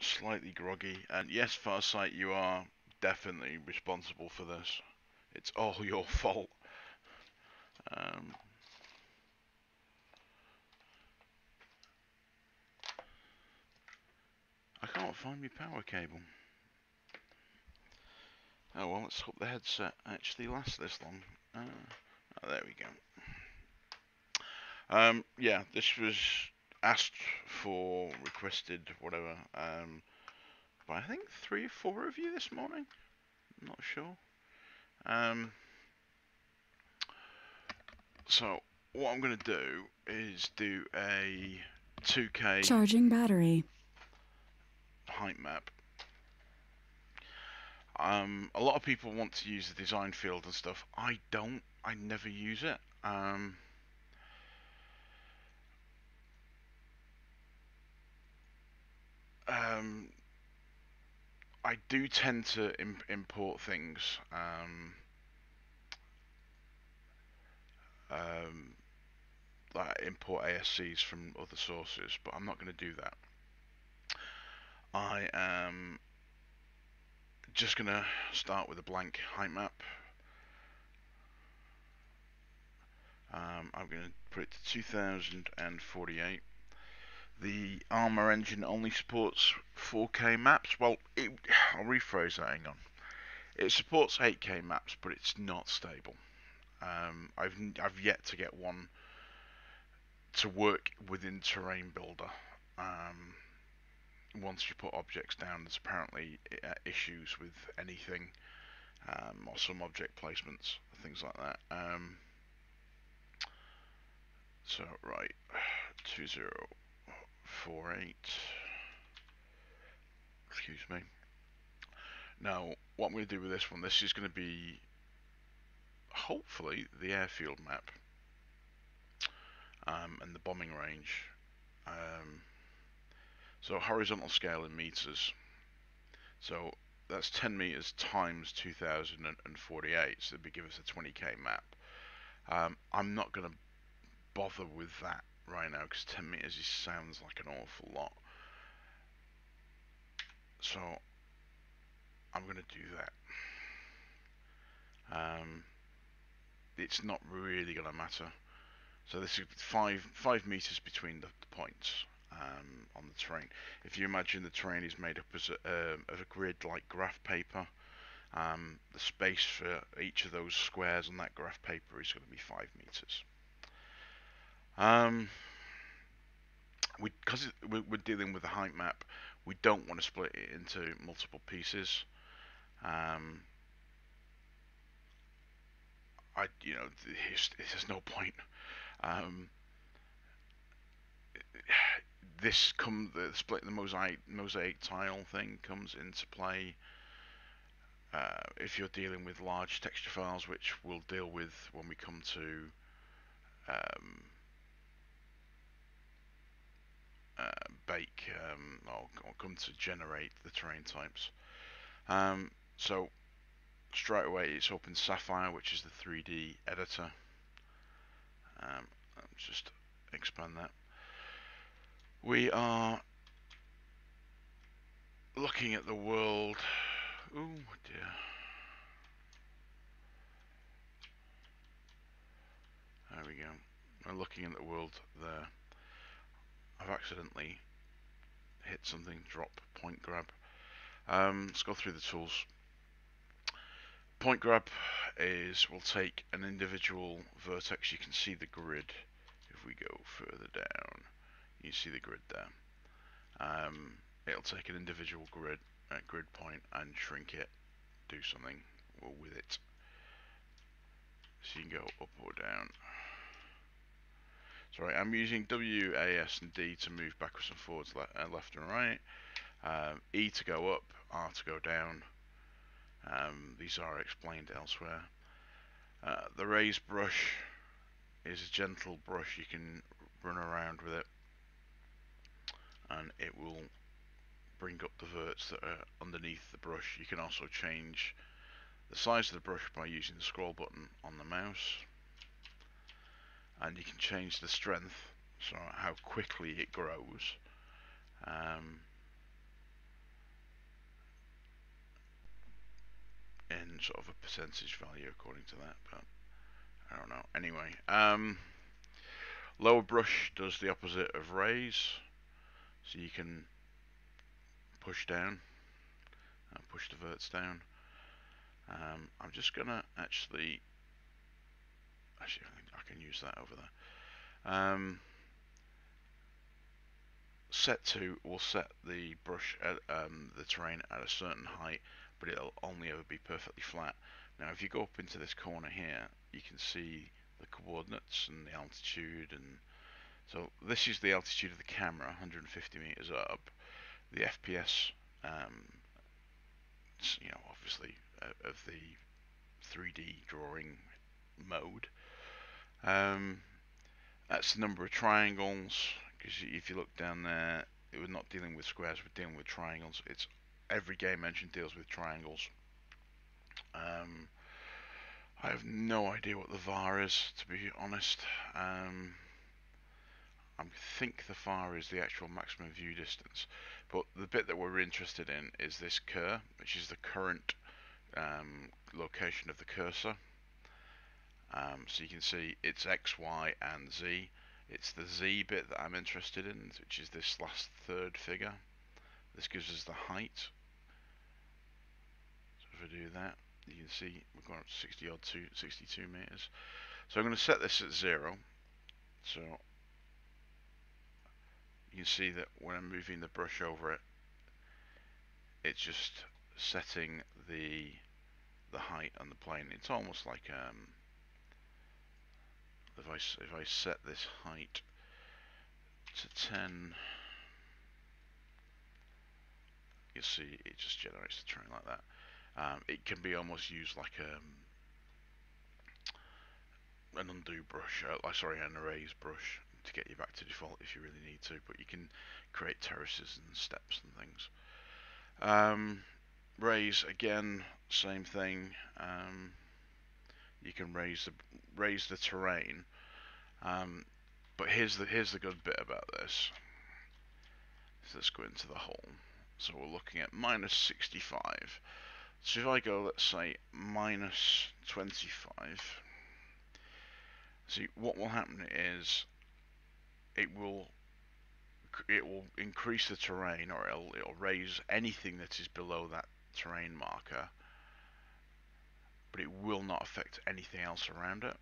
slightly groggy, and yes, Farsight, you are definitely responsible for this. It's all your fault. Um, I can't find my power cable. Oh well, let's hope the headset actually lasts this long. Oh, there we go. Yeah, this was asked for, requested, whatever. But I think 3 or 4 of you this morning. I'm not sure. So what I'm gonna do is do a 2K Charging battery. height map. A lot of people want to use the design field and stuff. I don't. I never use it. I do tend to import things. Like import ASCs from other sources, but I'm not going to do that. I am just going to start with a blank height map. I'm going to put it to 2048. The Armour engine only supports 4K maps. Well, I'll rephrase that. Hang on. It supports 8K maps, but it's not stable. I've yet to get one to work within Terrain Builder. Once you put objects down, there's apparently issues with anything, or some object placements, things like that. So right, 2048. Excuse me. Now, what I'm going to do with this one, this is going to be hopefully the airfield map, and the bombing range. So horizontal scale in meters. So that's 10 meters times 2048. So it'd give us a 20k map. I'm not going to bother with that right now because 10 meters sounds like an awful lot. So I'm going to do that. It's not really going to matter. So this is 5 meters between the points on the terrain. If you imagine the terrain is made up of a grid like graph paper, the space for each of those squares on that graph paper is going to be 5 meters. Because we're dealing with a height map, we don't want to split it into multiple pieces. There's no point. Splitting the mosaic tile thing comes into play if you're dealing with large texture files, which we'll deal with when we come to bake, or come to generate the terrain types. So straight away it's open Sapphire, which is the 3D editor. Let's just expand that. We are looking at the world. Oh dear. There we go. We're looking at the world there. I've accidentally hit something. Drop point grab. Let's go through the tools. Point grab we'll take an individual vertex. You can see the grid. If we go further down, you see the grid there. It'll take an individual grid point and shrink it, do something with it. So you can go up or down. Sorry, I'm using W, A, S, and D to move backwards and forwards, left and right. E to go up, R to go down. These are explained elsewhere. The raised brush is a gentle brush. You can run around with it, and it will bring up the verts that are underneath the brush. You can also change the size of the brush by using the scroll button on the mouse, and you can change the strength, so how quickly it grows. in sort of a percentage value according to that, but I don't know. Anyway, lower brush does the opposite of raise, so you can push down, push the verts down. I'm just gonna actually I can use that over there. Set 2 will set the brush at the terrain at a certain height, but it'll only ever be perfectly flat. Now if you go up into this corner here, you can see the coordinates and the altitude, and so this is the altitude of the camera, 150 meters up. The FPS, obviously of the 3D drawing mode. That's the number of triangles, because if you look down there, we're not dealing with squares, we're dealing with triangles. It's every game engine deals with triangles. I have no idea what the VAR is, to be honest. I think the VAR is the actual maximum view distance, but the bit that we're interested in is this cur, which is the current location of the cursor. So you can see it's X, Y, and Z. It's the Z bit that I'm interested in, which is this last third figure. This gives us the height. So if I do that, you can see we're going up to 62 meters. So I'm going to set this at 0. So you can see that when I'm moving the brush over it, it's just setting the height on the plane. It's almost like if I set this height to 10, you'll see it just generates the terrain like that. It can be almost used like an undo brush, an erase brush to get you back to default if you really need to, but you can create terraces and steps and things. Raise, again, same thing. You can raise the terrain, but here's the good bit about this. So let's go into the hole. So we're looking at minus 65. So if I go, let's say, minus 25, see what will happen is it will increase the terrain, or it'll raise anything that is below that terrain marker, but it will not affect anything else around it.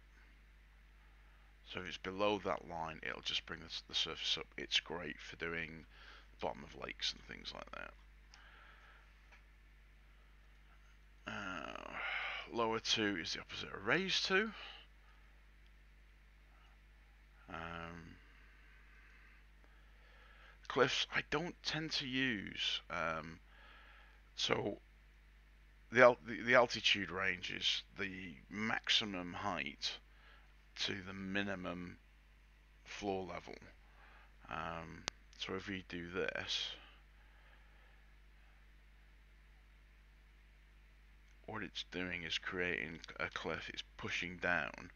So if it's below that line, it'll just bring the surface up. It's great for doing the bottom of lakes and things like that. Lower 2 is the opposite of raise 2. Cliffs I don't tend to use. So the altitude range is the maximum height to the minimum floor level. So if we do this, what it's doing is creating a cliff. It's pushing down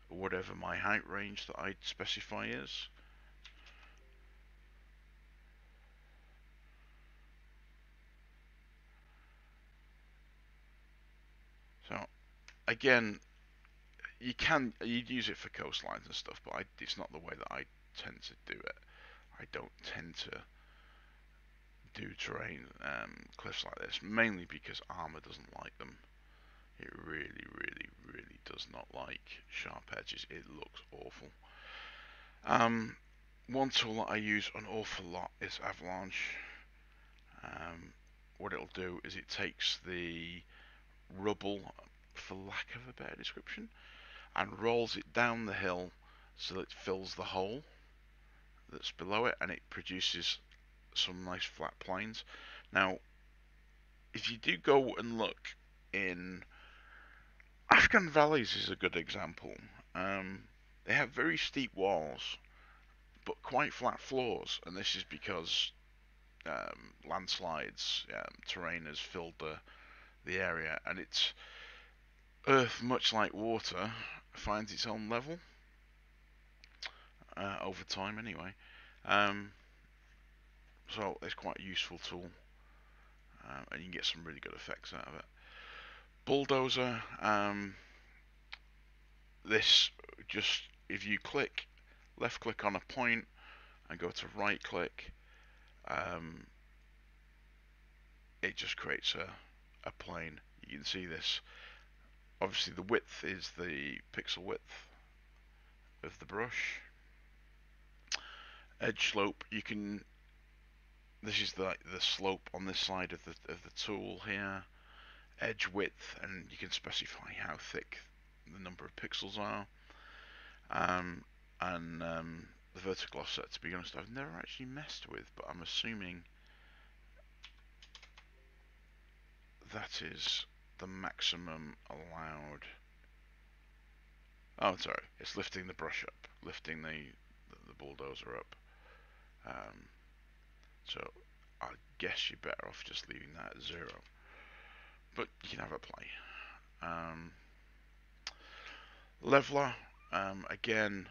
whatever my height range that I specify is. So again, you'd use it for coastlines and stuff, but it's not the way that I tend to do it. I don't tend to do terrain cliffs like this, mainly because armor doesn't like them. It really, really, really does not like sharp edges. It looks awful. One tool that I use an awful lot is Avalanche. What it'll do is it takes the rubble, for lack of a better description, and rolls it down the hill so that it fills the hole that's below it, and it produces some nice flat plains. Now, if you do go and look in Afghan valleys, is a good example. They have very steep walls, but quite flat floors, and this is because landslides, terrain has filled the area, and it's earth, much like water, finds its own level over time anyway. So it's quite a useful tool, and you can get some really good effects out of it. Bulldozer, this just, if you left click on a point and go to right click, it just creates a plane. You can see this. Obviously the width is the pixel width of the brush. Edge slope, this is the slope on this side of the tool here. Edge width, and you can specify how thick the number of pixels are. And the vertical offset, to be honest, I've never actually messed with, but I'm assuming that is the maximum allowed. Oh, sorry, it's lifting the brush up, lifting the bulldozer up. So I guess you're better off just leaving that at 0. But you can have a play. Leveler, again,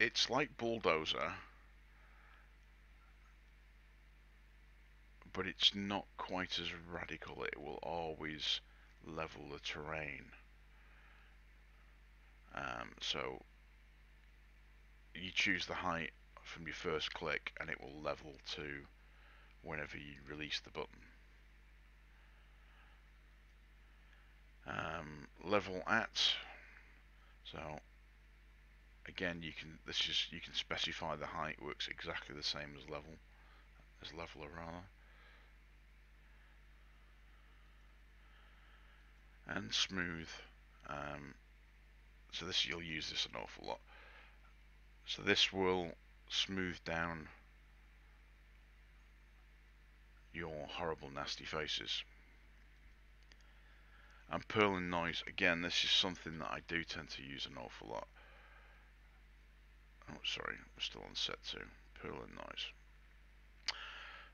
it's like bulldozer, but it's not quite as radical. It will always level the terrain. So you choose the height from your first click, and it will level to whenever you release the button. Level at, so again you can specify the height. Works exactly the same as leveler rather. And smooth, so this, you'll use this an awful lot. So this will smooth down your horrible nasty faces. And purl and noise, again, this is something that I do tend to use an awful lot. Oh, sorry, we're still on set 2. Purl and noise.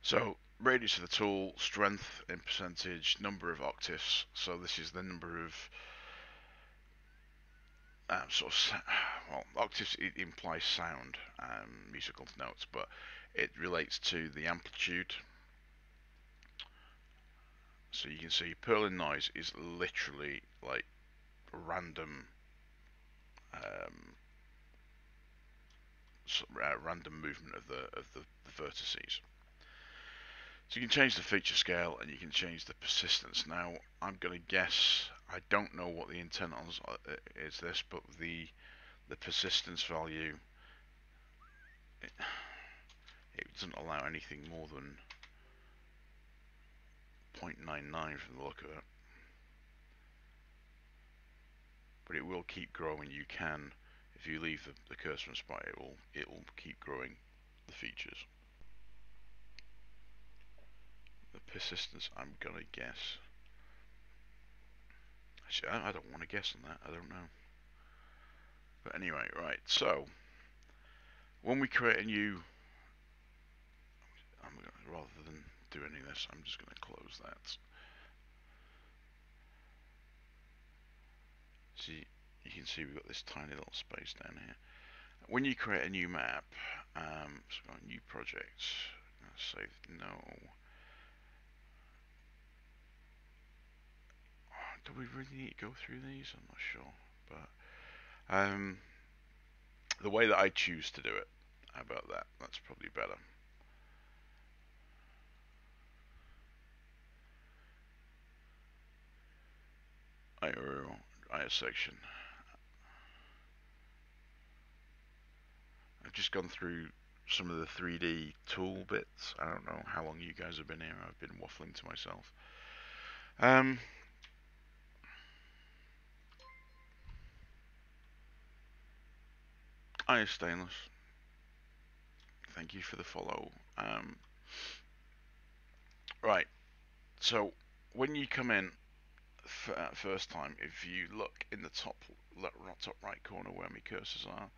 So radius of the tool, strength in percentage, number of octaves. So this is the number of well, octaves, it implies sound, musical notes, but it relates to the amplitude. So you can see purl and noise is literally like random random movement of the vertices. So you can change the feature scale and you can change the persistence. Now I'm going to guess, I don't know what the intent on is this, but the persistence value, it doesn't allow anything more than 0.99 from the look of it. But it will keep growing. You can, if you leave the cursor in spot, it will keep growing the features. The persistence, I'm gonna guess. Actually, I don't want to guess on that. I don't know. But anyway, right. So when we create a new, rather than do any of this, I'm just going to close that. See, you can see we've got this tiny little space down here. When you create a new map, so we've got a new project. Save no. Do we really need to go through these? I'm not sure, but the way that I choose to do it, how about that? That's probably better. IO section. I've just gone through some of the 3D tool bits. I don't know how long you guys have been here. I've been waffling to myself. IO Stainless. Thank you for the follow. Right. So when you come in first time, if you look in the top right corner where my cursors are,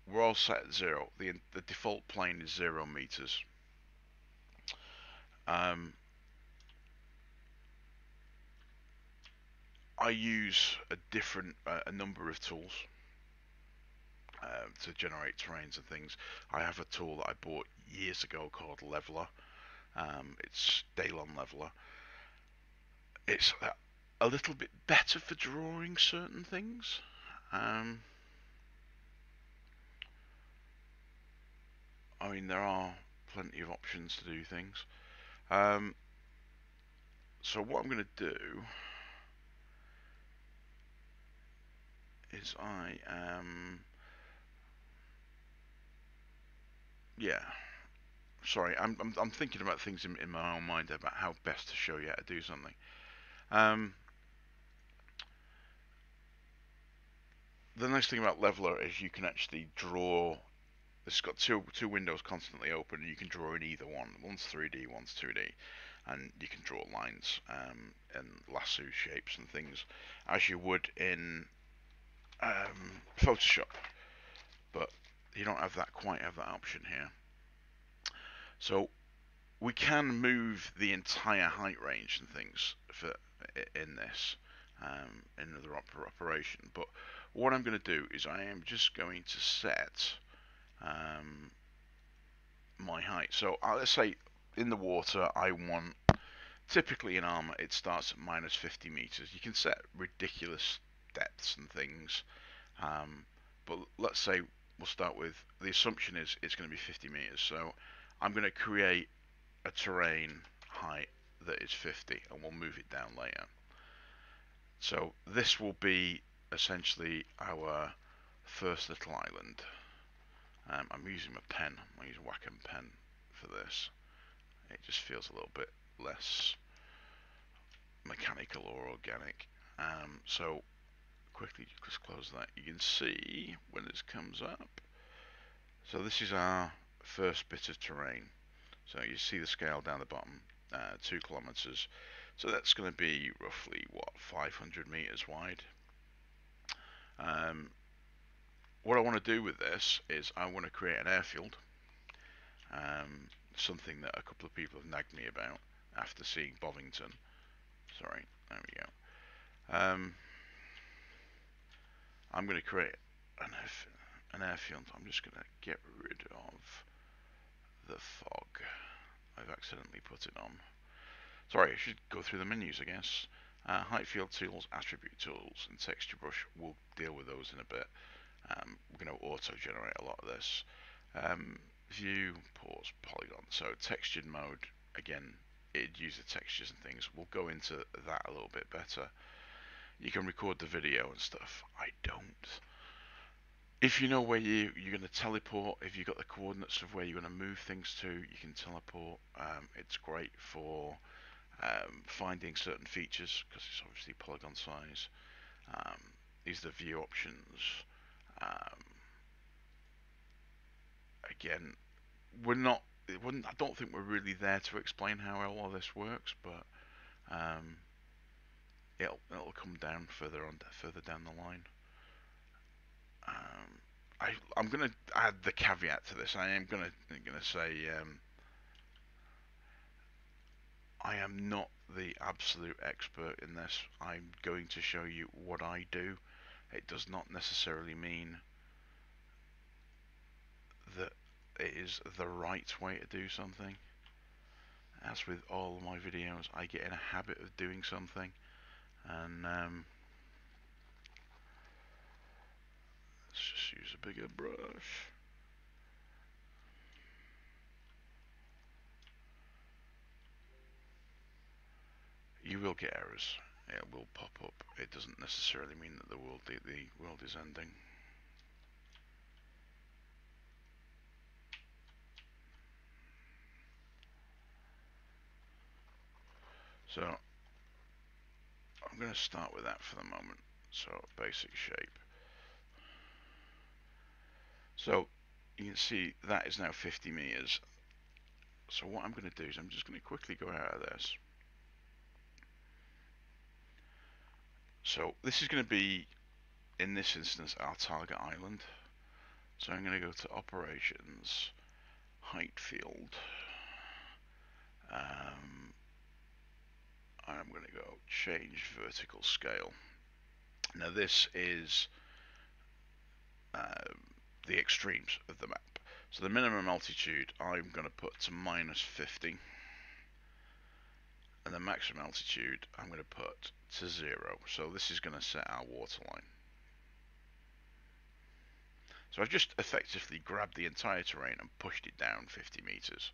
we're all set at 0. The default plane is 0 meters. I use a number of tools to generate terrains and things. I have a tool that I bought years ago called Leveler. It's Daylon Leveler. it's a little bit better for drawing certain things. I mean, there are plenty of options to do things. So what I'm going to do is I am, yeah. Sorry, I'm thinking about things in my own mind about how best to show you how to do something. The nice thing about Leveler is you can actually draw. It's got two windows constantly open, and you can draw in either one. One's 3D, one's 2D, and you can draw lines and lasso shapes and things as you would in Photoshop. But you don't quite have that option here. So we can move the entire height range and things in this in another operation. But what I'm going to do is I am just going to set my height. So let's say in the water I want, typically in armor it starts at minus 50 meters. You can set ridiculous depths and things, but let's say we'll start with, the assumption is it's going to be 50 meters. So I'm going to create a terrain height that is 50, and we'll move it down later. So this will be essentially our first little island. I'm using my pen. I use a Wacom pen for this. It just feels a little bit less mechanical or organic. So quickly just close that. You can see when this comes up. So this is our first bit of terrain. So you see the scale down the bottom, 2 kilometers. So that's going to be roughly, what, 500 meters wide. What I want to do with this is I want to create an airfield. Something that a couple of people have nagged me about after seeing Bovington. Sorry, there we go. I'm going to create an airfield. I'm just going to get rid of the fog. I've accidentally put it on. Sorry, I should go through the menus, I guess. Height field tools, attribute tools, and texture brush. We'll deal with those in a bit. We're going to auto-generate a lot of this. View, pause, polygon. So textured mode, again, it'd use the textures and things. We'll go into that a little bit better. You can record the video and stuff. I don't. If you know where you're going to teleport, if you've got the coordinates of where you're going to move things to, you can teleport. It's great for finding certain features because it's obviously polygon size. These are the view options. Again, I don't think we're really there to explain how all of this works, but it'll come down further down the line. I'm going to add the caveat to this. I am going to say I am not the absolute expert in this. I'm going to show you what I do. It does not necessarily mean that it is the right way to do something. As with all of my videos, I get in a habit of doing something, and let's just use a bigger brush. You will get errors. It will pop up. It doesn't necessarily mean that the world is ending. So I'm going to start with that for the moment. So basic shape. So you can see that is now 50 meters. So what I'm going to do is I'm just going to quickly go out of this. So this is going to be, in this instance, our target island. So I'm going to go to operations, height field. I'm going to go change vertical scale. Now this is the extremes of the map. So the minimum altitude I'm going to put to minus 50. and the maximum altitude I'm going to put to 0. So this is going to set our waterline. So I've just effectively grabbed the entire terrain and pushed it down 50 meters,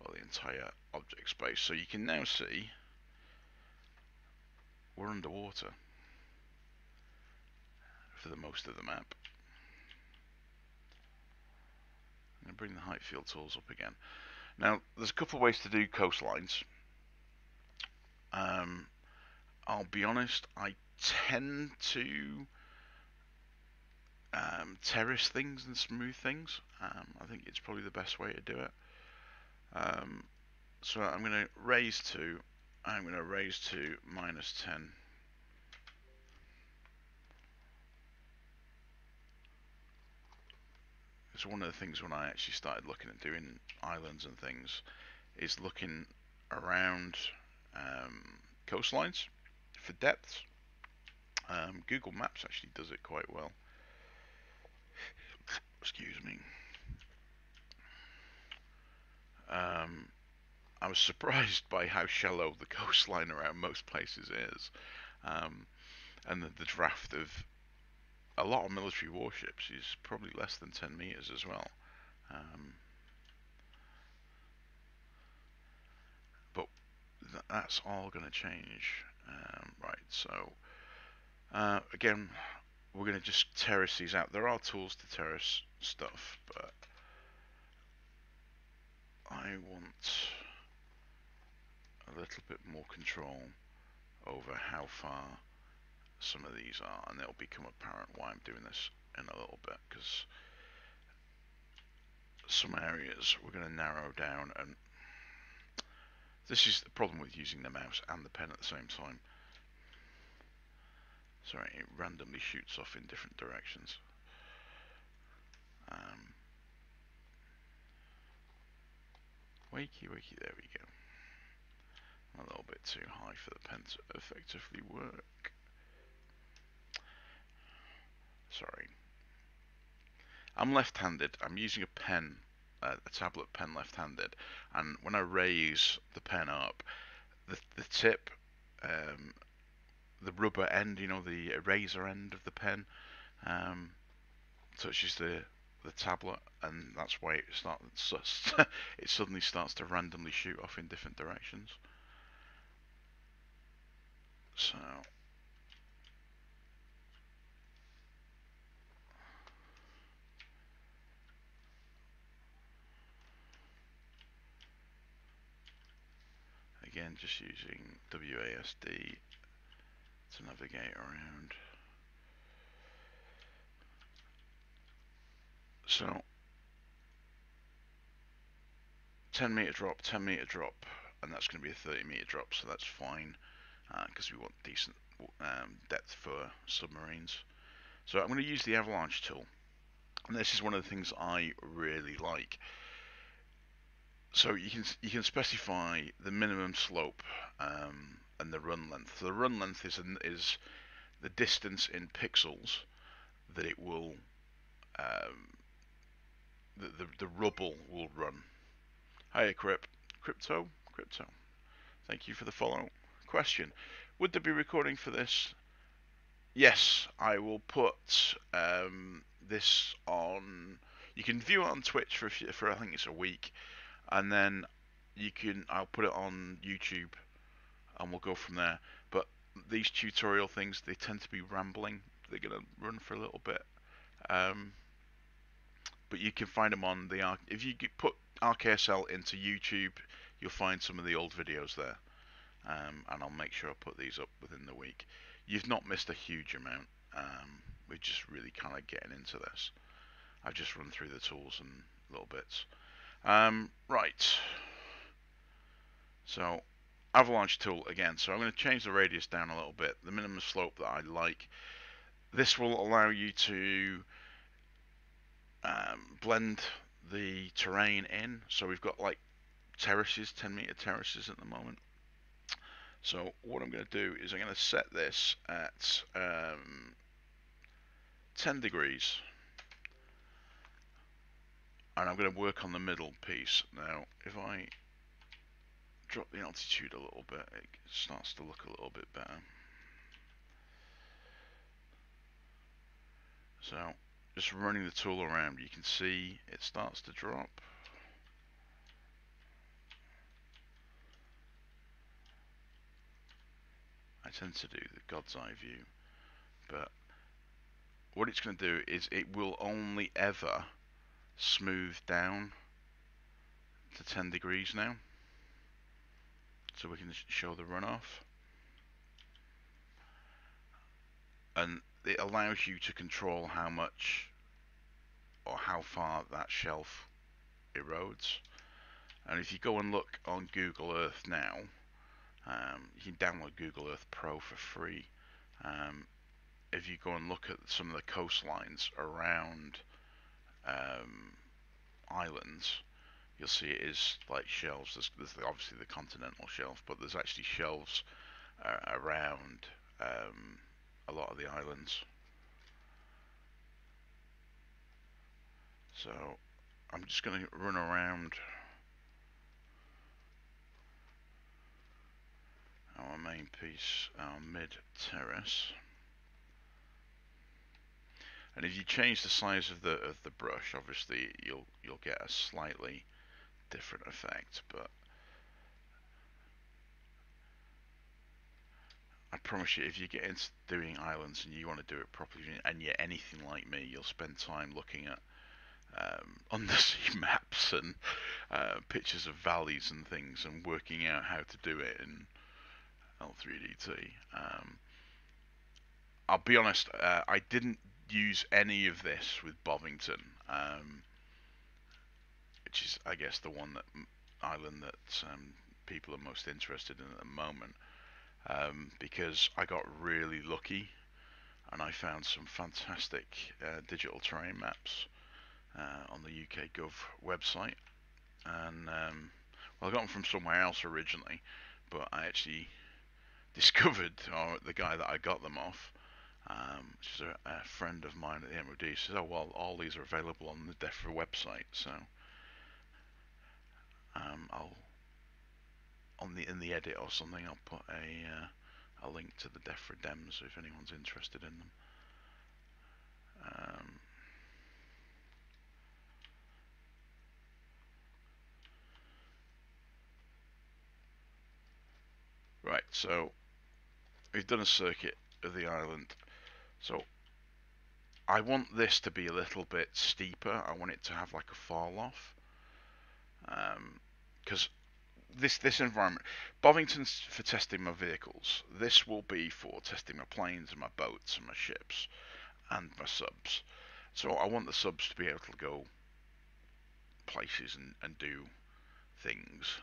or the entire object space. So you can now see we're underwater for the most of the map. I'm going to bring the height field tools up again. Now, there's a couple of ways to do coastlines. I'll be honest, I tend to terrace things and smooth things. I think it's probably the best way to do it. So I'm going to raise to, I'm going to raise to -10. It's one of the things when I actually started looking at doing islands and things is looking around coastlines for depths. Google Maps actually does it quite well. Excuse me. I was surprised by how shallow the coastline around most places is, and the draft of a lot of military warships is probably less than 10 meters as well. But that's all going to change. Right, so again, we're going to just terrace these out. There are tools to terrace stuff, but I want a little bit more control over how far some of these are, and it'll become apparent why I'm doing this in a little bit, because some areas we're going to narrow down, and this is the problem with using the mouse and the pen at the same time. Sorry, it randomly shoots off in different directions. Wakey, there we go. A little bit too high for the pen to effectively work. Sorry. I'm left-handed. I'm using a pen, a tablet pen left-handed, and when I raise the pen up, the tip, the rubber end, you know, the eraser end of the pen, touches the tablet, and that's why it suddenly starts to randomly shoot off in different directions. So again, just using WASD to navigate around. So 10 meter drop, 10 meter drop, and that's going to be a 30 meter drop, so that's fine, because we want decent depth for submarines. So I'm going to use the Avalanche Tool, and this is one of the things I really like. So you can specify the minimum slope and the run length. So the run length is the distance in pixels that it will the rubble will run. Hiya, Crypto. Thank you for the follow. Question: would there be recording for this? Yes, I will put this on. You can view it on Twitch for I think it's a week, and then I'll put it on YouTube, and we'll go from there. But these tutorial things, they tend to be rambling. They're gonna run for a little bit. But you can find them on the if you put RKSL into YouTube, you'll find some of the old videos there, and I'll make sure I put these up within the week. You've not missed a huge amount. We're just really kind of getting into this. I've just run through the tools and little bits. Right. So Avalanche Tool again. So I'm going to change the radius down a little bit. The minimum slope that I like. This will allow you to blend the terrain in. So we've got like terraces, 10 meter terraces at the moment. So what I'm going to do is I'm going to set this at 10 degrees, and I'm going to work on the middle piece. Now if I drop the altitude a little bit, it starts to look a little bit better. So just running the tool around, you can see it starts to drop. I tend to do the God's eye view, but what it's going to do is it will only ever smooth down to 10 degrees now, so we can show the runoff, and it allows you to control how much or how far that shelf erodes. And if you go and look on Google Earth now, you can download Google Earth Pro for free. If you go and look at some of the coastlines around islands, you'll see it is like shelves. There's obviously the continental shelf, but there's actually shelves around a lot of the islands. So I'm just going to run around our main piece, our mid-terrace. And if you change the size of the brush, obviously you'll get a slightly different effect, but I promise you, if you get into doing islands and you want to do it properly, and you're anything like me, you'll spend time looking at undersea maps and pictures of valleys and things, and working out how to do it in L3DT. I'll be honest, I didn't use any of this with Bovington, which is, I guess, the one that island that people are most interested in at the moment, because I got really lucky and I found some fantastic digital terrain maps on the UK Gov website, and well, I got them from somewhere else originally, but I actually discovered, or the guy that I got them off, which is a friend of mine at the MOD, says, "Oh well, all these are available on the DEFRA website." So I'll in the edit or something, I'll put a link to the DEFRA dems if anyone's interested in them. Right, so we've done a circuit of the island. So I want this to be a little bit steeper. I want it to have like a fall off, because this environment, Bovington's for testing my vehicles. This will be for testing my planes and my boats and my ships and my subs. So I want the subs to be able to go places and do things.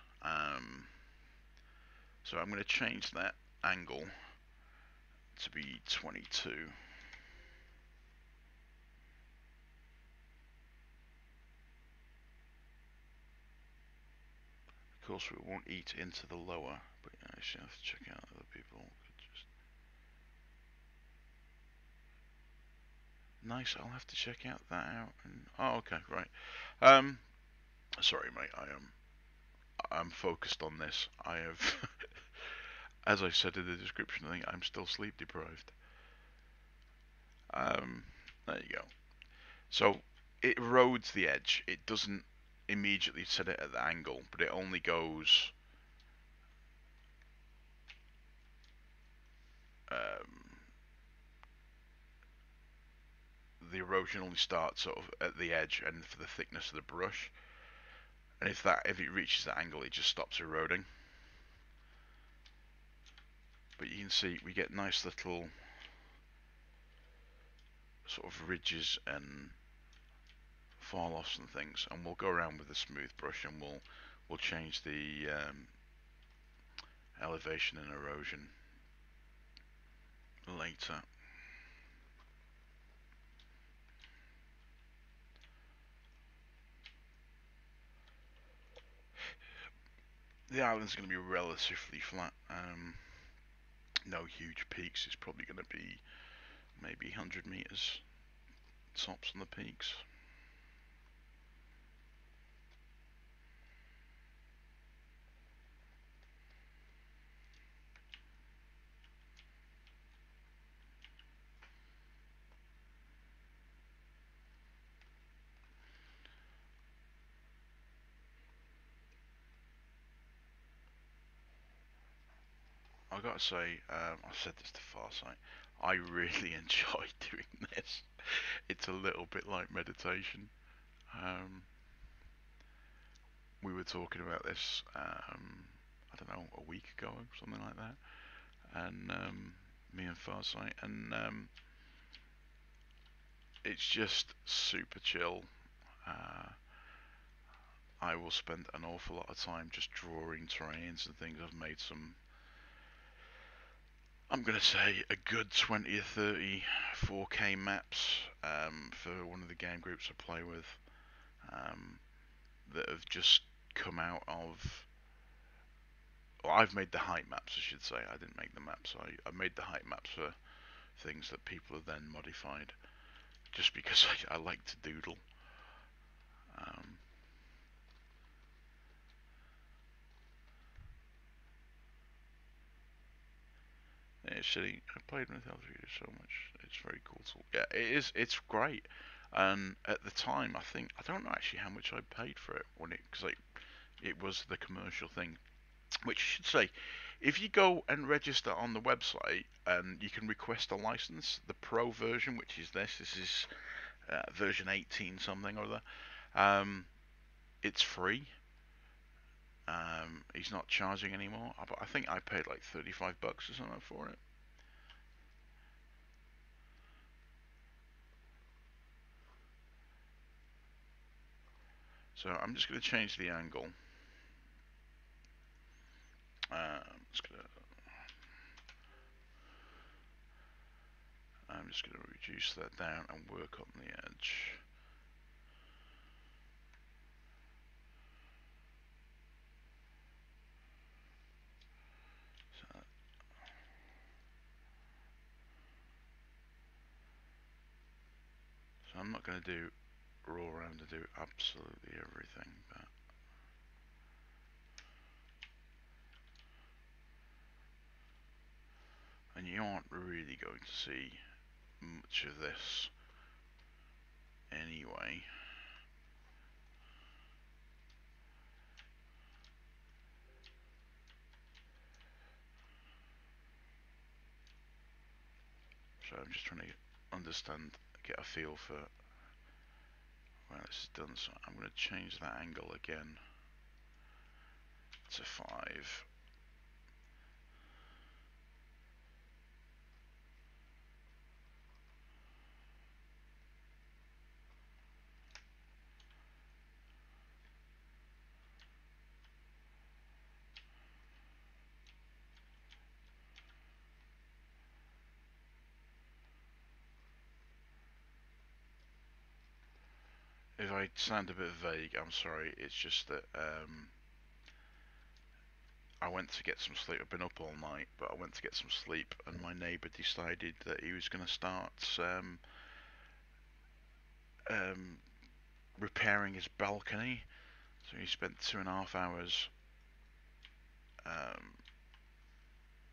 So I'm going to change that angle to be 22. Of course, we won't eat into the lower, but I should have to check out other people. Nice, I'll have to check out that out. Oh, okay, right. Sorry, mate. I'm focused on this. I have, as I said in the description, I think I'm still sleep deprived. There you go. So it erodes the edge. It doesn't immediately set it at the angle, but it only goes the erosion only starts sort of at the edge and for the thickness of the brush, and if it reaches that angle, it just stops eroding. But you can see we get nice little sort of ridges and fall offs and things, and we'll go around with a smooth brush and we'll change the elevation and erosion later. The island's going to be relatively flat, no huge peaks. It's probably going to be maybe 100 meters tops on the peaks. I gotta say, I said this to Farsight, I really enjoy doing this. It's a little bit like meditation. Um, we were talking about this, I don't know, a week ago or something like that, and me and Farsight, and it's just super chill. Uh, I will spend an awful lot of time just drawing terrains and things. I've made some, I'm going to say, a good 20 or 30 4K maps for one of the game groups I play with, um, that have just come out of. Well, I've made the height maps, I should say. I didn't make the maps. I made the height maps for things that people have then modified, just because I like to doodle. Um, yeah, it's silly. I played with L3DT so much. It's very cool tool. Yeah, it is. It's great. And at the time, I don't know actually how much I paid for it when because it was the commercial thing. Which I should say, if you go and register on the website, and you can request a license, the Pro version, which is this is version 18 something or other. It's free. He's not charging anymore. But I think I paid like $35 or something for it. So I'm just going to change the angle. I'm just going to reduce that down and work on the edge. So I'm not going to do roll around to do absolutely everything, but and you aren't really going to see much of this anyway. So I'm just trying to understand, get a feel for when this is done. So I'm going to change that angle again to 5. If I sound a bit vague, I'm sorry. It's just that I went to get some sleep. I've been up all night, but I went to get some sleep, and my neighbour decided that he was going to start um, repairing his balcony. So he spent 2.5 hours um,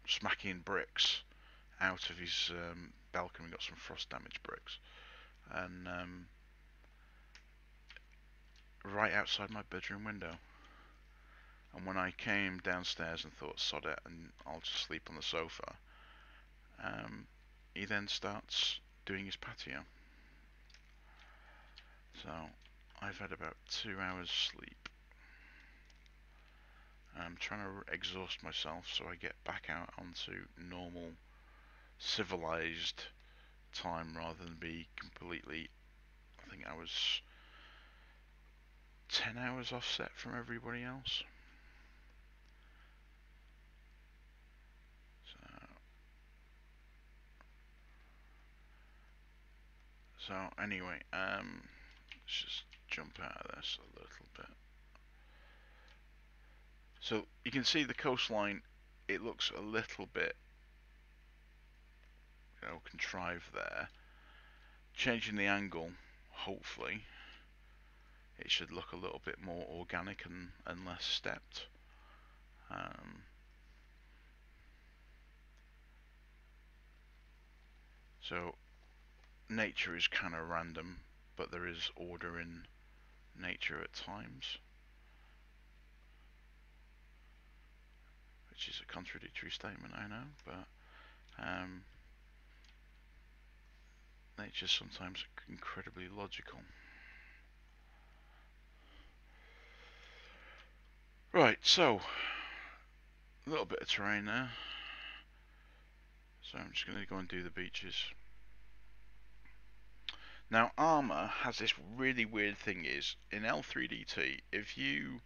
smacking bricks out of his balcony. We got some frost damaged bricks, and right outside my bedroom window. And when I came downstairs and thought, sod it, and I'll just sleep on the sofa, he then starts doing his patio. So I've had about 2 hours sleep. I'm trying to exhaust myself so I get back out onto normal, civilized time rather than be completely. I think I was 10 hours offset from everybody else. So anyway, let's just jump out of this a little bit. So you can see the coastline, it looks a little bit, contrived there. Changing the angle, hopefully, it should look a little bit more organic and less stepped. So nature is kind of random, but there is order in nature at times, which is a contradictory statement, I know, but nature's sometimes incredibly logical. Right, so a little bit of terrain there. So I'm just going to go and do the beaches. Now, armor has this really weird thing is, in L3DT, if you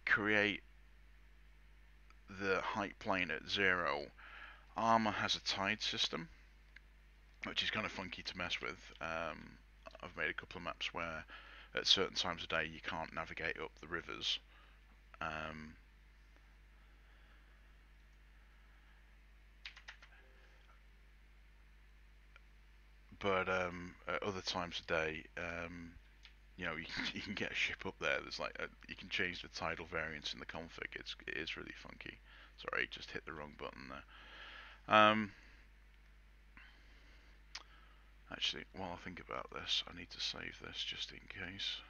create the height plane at 0, armor has a tide system, which is kind of funky to mess with. I've made a couple of maps where at certain times of day you can't navigate up the rivers. But at other times of day, you know, you can get a ship up there. There's like you can change the tidal variance in the config. It is really funky. Sorry, just hit the wrong button there. Actually, while I think about this, I need to save this just in case.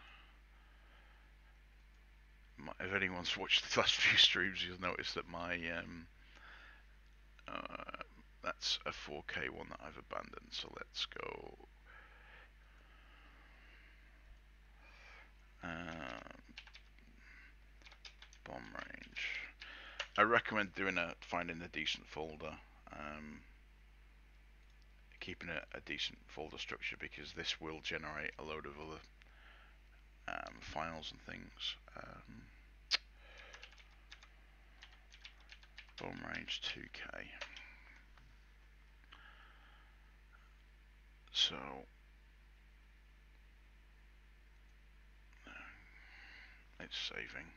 If anyone's watched the last few streams, you'll notice that my that's a 4K one that I've abandoned. So let's go. Bomb range. I recommend finding a decent folder, keeping a decent folder structure, because this will generate a load of other files and things. Bomb range 2K. So it's saving.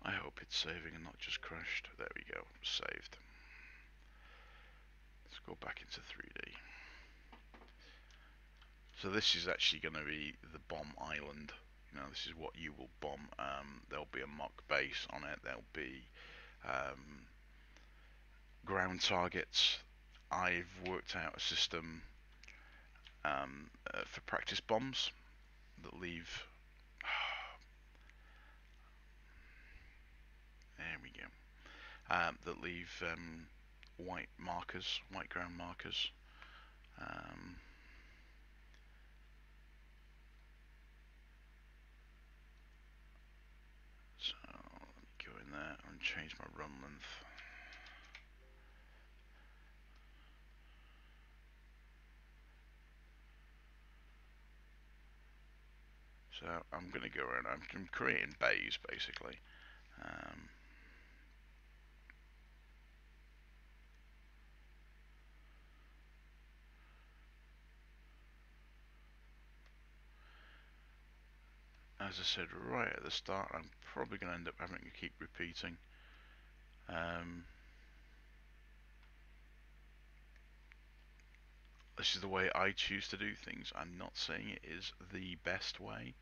I hope it's saving and not just crashed. There we go, saved. Let's go back into 3D. So this is actually going to be the bomb island. You know, this is what you will bomb. There'll be a mock base on it. There'll be ground targets. I've worked out a system for practice bombs that leave. There we go. That leave white markers, white ground markers. So let me go in there and change my run length. So I'm going to go around. I'm creating bays basically. As I said right at the start, I'm probably going to end up having to keep repeating. This is the way I choose to do things. I'm not saying it is the best way.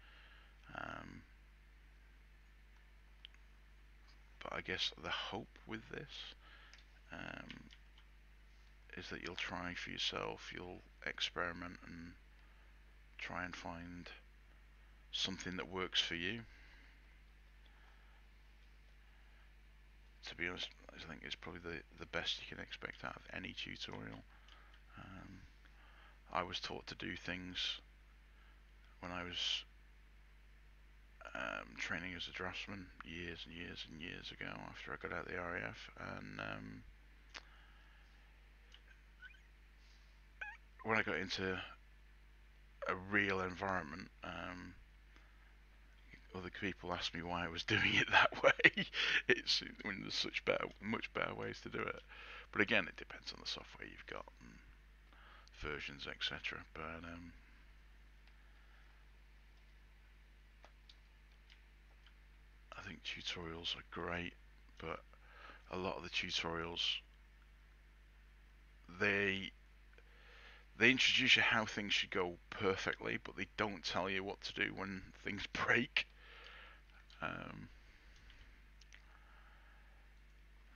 But I guess the hope with this is that you'll try for yourself, you'll experiment and try and find something that works for you. To be honest, I think it's probably the best you can expect out of any tutorial. I was taught to do things when I was training as a draftsman years and years and years ago after I got out of the RAF, and when I got into a real environment, other people asked me why I was doing it that way. There's much better ways to do it. But again, it depends on the software you've got and versions, etc. But I think tutorials are great, but a lot of the tutorials they introduce you how things should go perfectly, but they don't tell you what to do when things break. I'm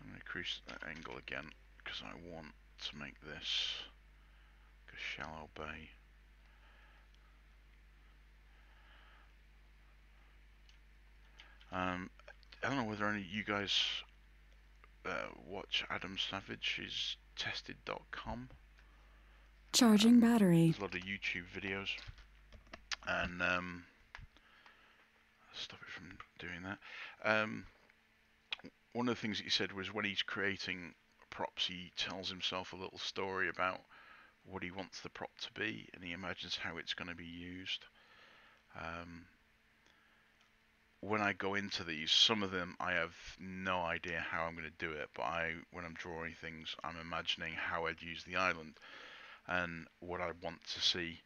going to increase that angle again because I want to make this a shallow bay. I don't know whether any of you guys watch Adam Savage's tested.com. Charging battery. There's a lot of YouTube videos, and stop it from doing that. One of the things that he said was when he's creating props, he tells himself a little story about what he wants the prop to be, and he imagines how it's going to be used. When I go into these, some of them I have no idea how I'm going to do it, but when I'm drawing things, I'm imagining how I'd use the island and what I want to see.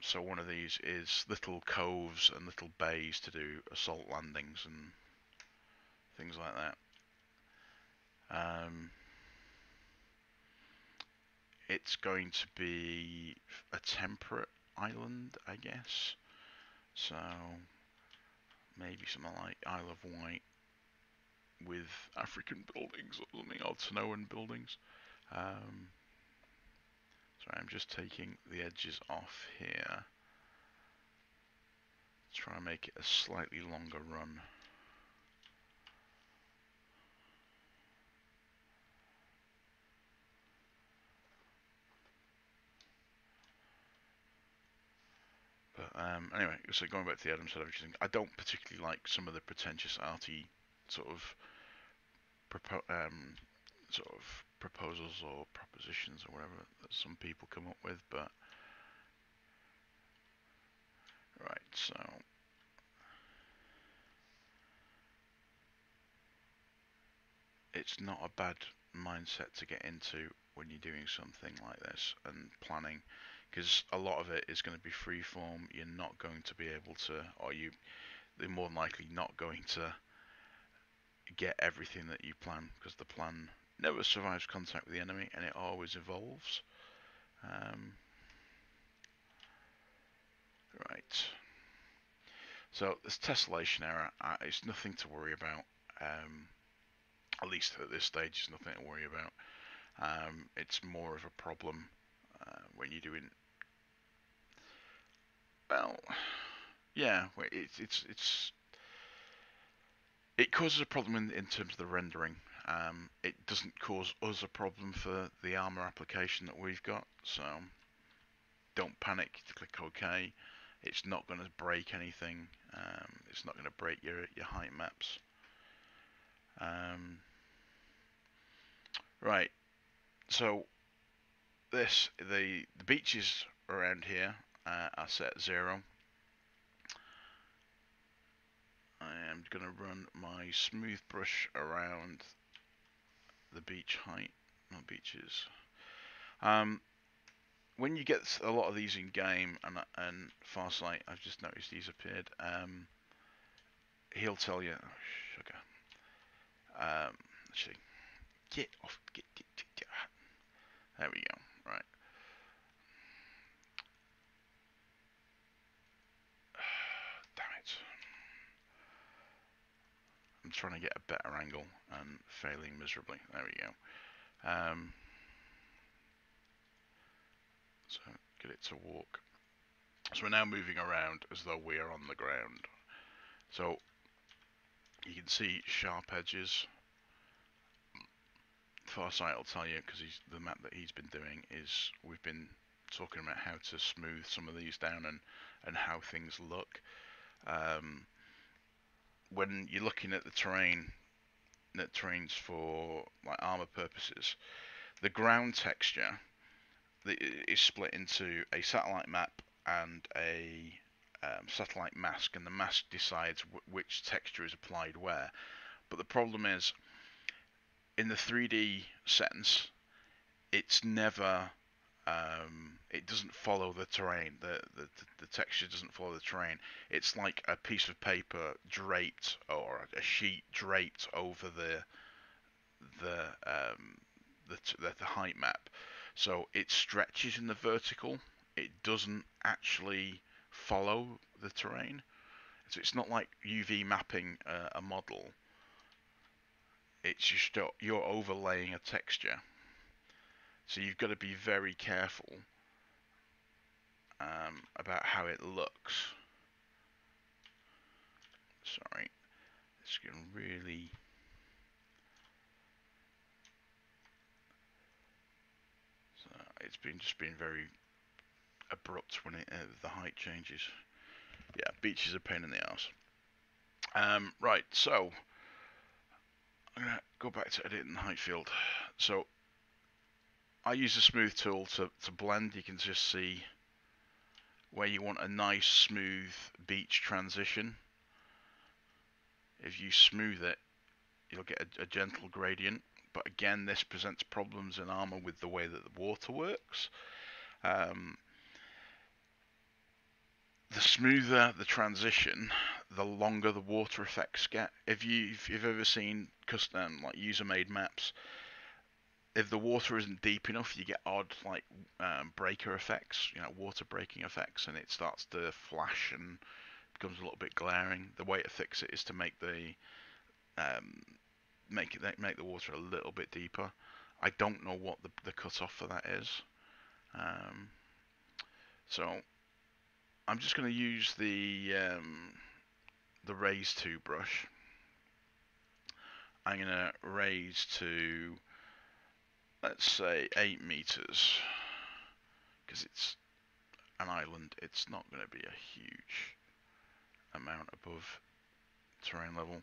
So one of these is little coves and little bays to do assault landings and things like that. It's going to be a temperate island, I guess. So maybe something like Isle of Wight with African buildings or something, or Tanoan buildings. Sorry, I'm just taking the edges off here. Try and make it a slightly longer run. But anyway, so going back to the Adam Savage thing, I don't particularly like some of the pretentious arty sort of proposals or propositions or whatever that some people come up with. But right, so it's not a bad mindset to get into when you're doing something like this and planning, because a lot of it is going to be freeform. You're not going to be able to, or they're more than likely not going to get everything that you plan, because the plan never survives contact with the enemy and it always evolves. Right. So this tessellation error, it's nothing to worry about. At least at this stage, it's nothing to worry about. It's more of a problem when you're doing. Well, yeah, it causes a problem in terms of the rendering. It doesn't cause us a problem for the armor application that we've got, so don't panic. Click OK. It's not going to break anything. It's not going to break your height maps. Right. So the beaches around here are set 0. I am going to run my smooth brush around the beach height, not beaches. When you get a lot of these in game, and Farsight, I've just noticed these appeared. He'll tell you, oh, sugar. Actually, get off, get. There we go. Right. Damn it. I'm trying to get a better angle and failing miserably. There we go. So get it to walk. So we're now moving around as though we are on the ground. So you can see sharp edges. Farsight will tell you, because the map that he's been doing is, we've been talking about how to smooth some of these down and how things look. When you're looking at the terrains for like armor purposes, the ground texture is split into a satellite map and a satellite mask, and the mask decides which texture is applied where. But the problem is, in the 3D sense, it's never it doesn't follow the terrain. The texture doesn't follow the terrain. It's like a piece of paper draped, or a sheet draped over the height map. So it stretches in the vertical. It doesn't actually follow the terrain. So it's not like UV mapping a model. It's just you're overlaying a texture. So you've got to be very careful about how it looks. Sorry, it's going really. it's just been very abrupt when the height changes. Yeah, beach is a pain in the arse. Right, so I'm gonna go back to editing height field. So I use the smooth tool to blend. You can just see where you want a nice smooth beach transition. If you smooth it, you'll get a gentle gradient. But again, this presents problems in Armour with the way that the water works. The smoother the transition, the longer the water effects get. If you've ever seen custom like user-made maps, if the water isn't deep enough, you get odd like breaker effects, water breaking effects, and it starts to flash and becomes a little bit glaring. The way to fix it is to make the make the water a little bit deeper. I don't know what the cutoff for that is, so I'm just going to use the raise to brush. I'm going to raise to, let's say, 8 meters, because it's an island. It's not going to be a huge amount above terrain level.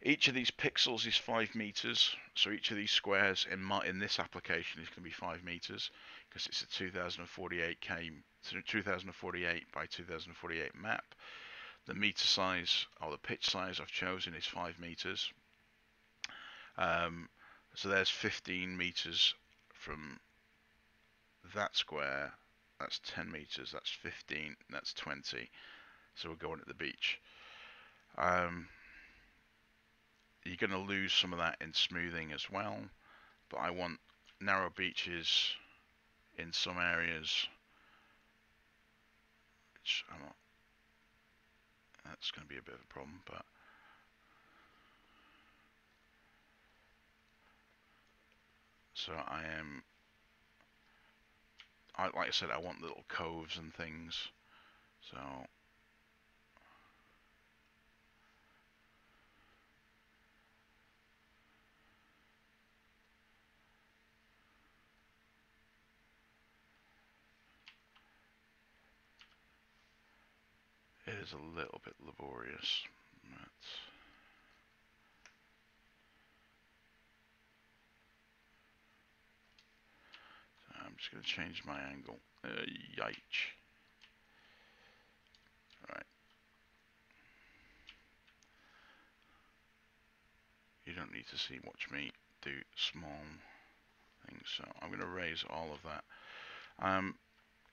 Each of these pixels is 5 meters, so each of these squares in this application is going to be 5 meters, because it's a 2048 by 2048 map. The meter size, or the pitch size I've chosen, is 5 meters. So there's 15 meters from that square. That's 10 meters. That's 15. That's 20. So we're going at the beach. You're going to lose some of that in smoothing as well, but I want narrow beaches in some areas, which that's going to be a bit of a problem, but so like I said, I want little coves and things, so it is a little bit laborious. I'm just going to change my angle. Yike. Right. You don't need to watch me do small things, so I'm going to raise all of that.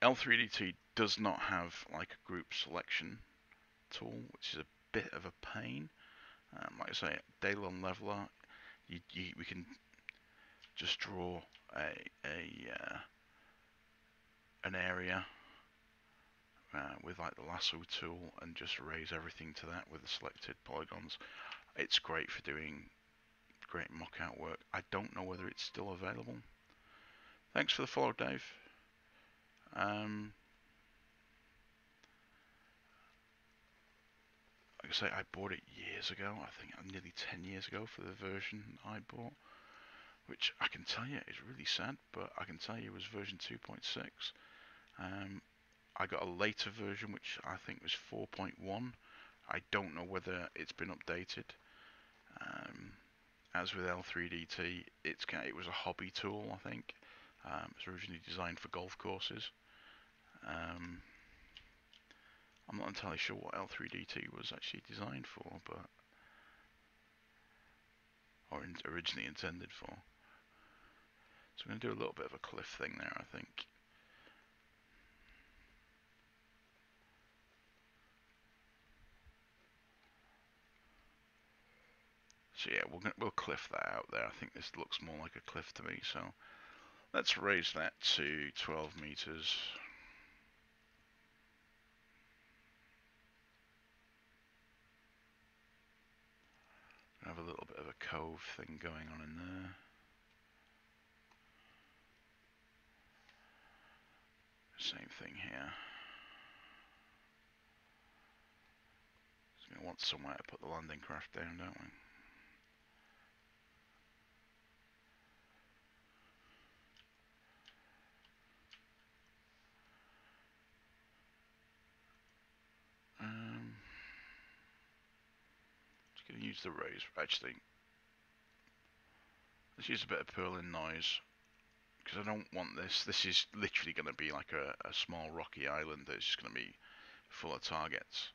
L3DT does not have like a group selection tool, which is a bit of a pain. Like I say, Daylon Leveler, we can just draw an area with like the lasso tool and just raise everything to that with the selected polygons. It's great for doing great mock-out work. I don't know whether it's still available. Thanks for the follow, Dave. Like I say, I bought it years ago. I think nearly 10 years ago for the version I bought, which I can tell you is really sad, but I can tell you it was version 2.6. I got a later version, which I think was 4.1. I don't know whether it's been updated. As with L3DT, it was a hobby tool, I think. It was originally designed for golf courses. I'm not entirely sure what L3DT was actually designed for, or originally intended for. So I'm going to do a little bit of a cliff thing there, I think. So yeah, we'll cliff that out there. I think this looks more like a cliff to me, so let's raise that to 12 meters. Have a little bit of a cove thing going on in there. Same thing here. So we want somewhere to put the landing craft down, don't we? use the raise. Actually, let's use a bit of purling noise, because I don't want this. This is literally going to be like a small rocky island that's just going to be full of targets.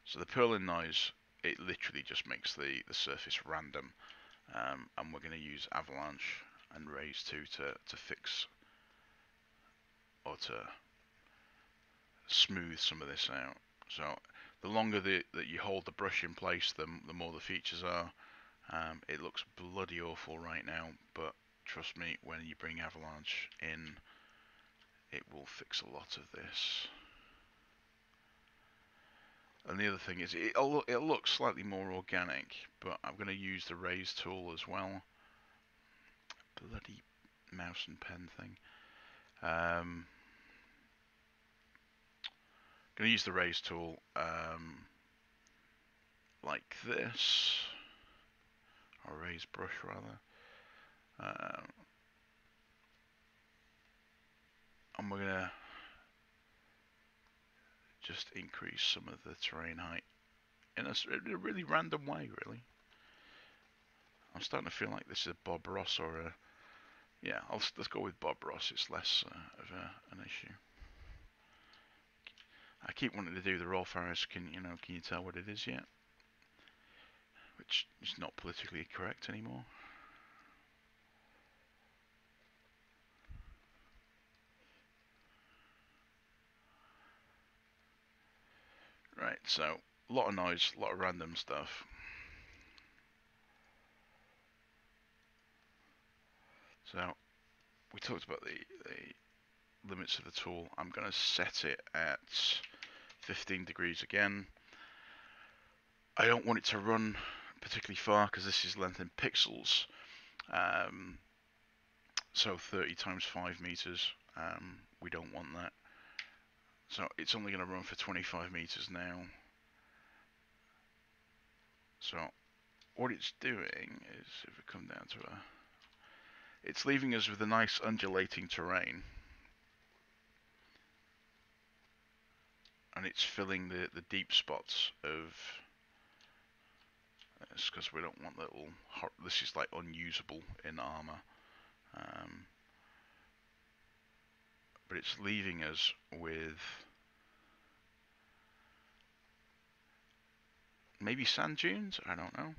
So the purling noise, it literally just makes the surface random, and we're going to use Avalanche and Raise 2 to fix or to smooth some of this out. So the longer that you hold the brush in place, the more the features are. It looks bloody awful right now, but trust me, when you bring Avalanche in, it will fix a lot of this. And the other thing is, it'll look slightly more organic, but I'm going to use the Raise tool as well. Bloody mouse and pen thing. Going to use the Raise tool like this, or Raise brush rather. And we're going to just increase some of the terrain height in a really random way, really. I'm starting to feel like this is a Bob Ross or a... Yeah, let's go with Bob Ross. It's less of an issue. I keep wanting to do the Rolf Harris. Can you tell what it is yet? Which is not politically correct anymore. Right, so a lot of noise, a lot of random stuff. So we talked about the limits of the tool. I'm going to set it at 15 degrees again. I don't want it to run particularly far because this is length in pixels. So 30 times 5 meters. We don't want that. So it's only going to run for 25 meters now. So what it's doing is, if we come down to it's leaving us with a nice undulating terrain. And it's filling the deep spots of... It's because we don't want little... This is like unusable in armor. But it's leaving us with... maybe sand dunes? I don't know.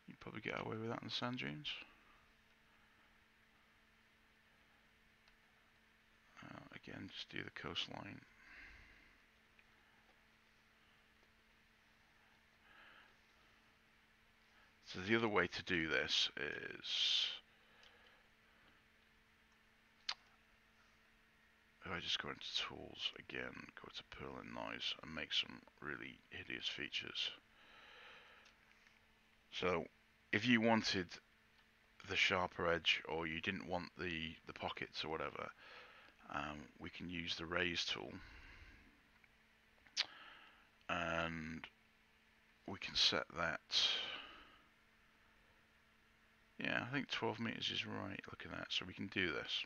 You'd probably get away with that in the sand dunes. Again, just do the coastline. So the other way to do this is... if I just go into tools again, go to purling noise and make some really hideous features. So if you wanted the sharper edge, or you didn't want the pockets or whatever, we can use the Raise tool, and we can set that. Yeah, I think 12 meters is right. Look at that. So we can do this.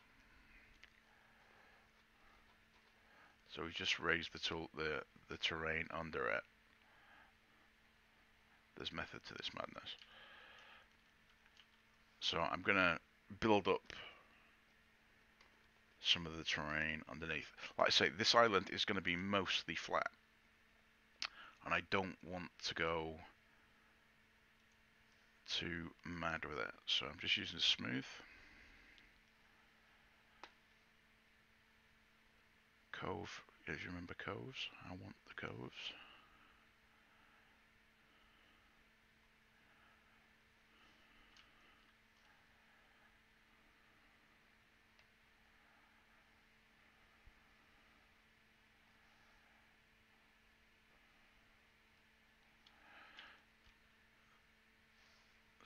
So we just raised the tool, the terrain under it. There's method to this madness. So I'm gonna build up some of the terrain underneath. Like I say, this island is going to be mostly flat, and I don't want to go too mad with it. So I'm just using smooth. Cove, if you remember coves, I want the coves.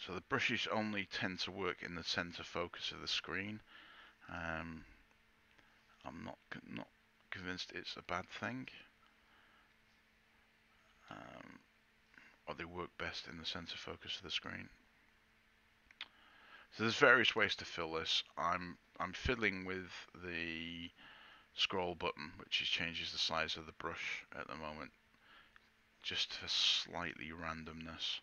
So the brushes only tend to work in the center focus of the screen. I'm not convinced it's a bad thing. Or they work best in the center focus of the screen. So there's various ways to fill this. I'm fiddling with the scroll button, which changes the size of the brush at the moment. just for slightly randomness.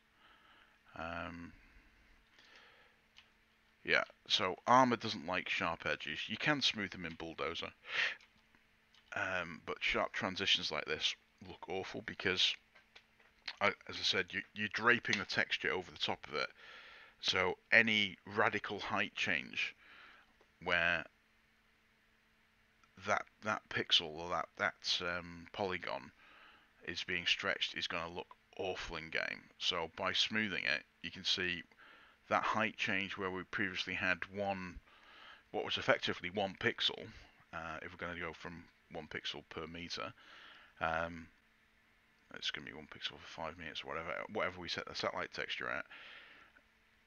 Yeah, so armor doesn't like sharp edges. You can smooth them in Bulldozer, but sharp transitions like this look awful because, as I said, you're draping the texture over the top of it. So any radical height change where that pixel or that polygon is being stretched is going to look awful in game. So by smoothing it, you can see that height change where we previously had what was effectively 1 pixel. If we're going to go from 1 pixel per meter, it's going to be 1 pixel for 5 meters, or whatever we set the satellite texture at.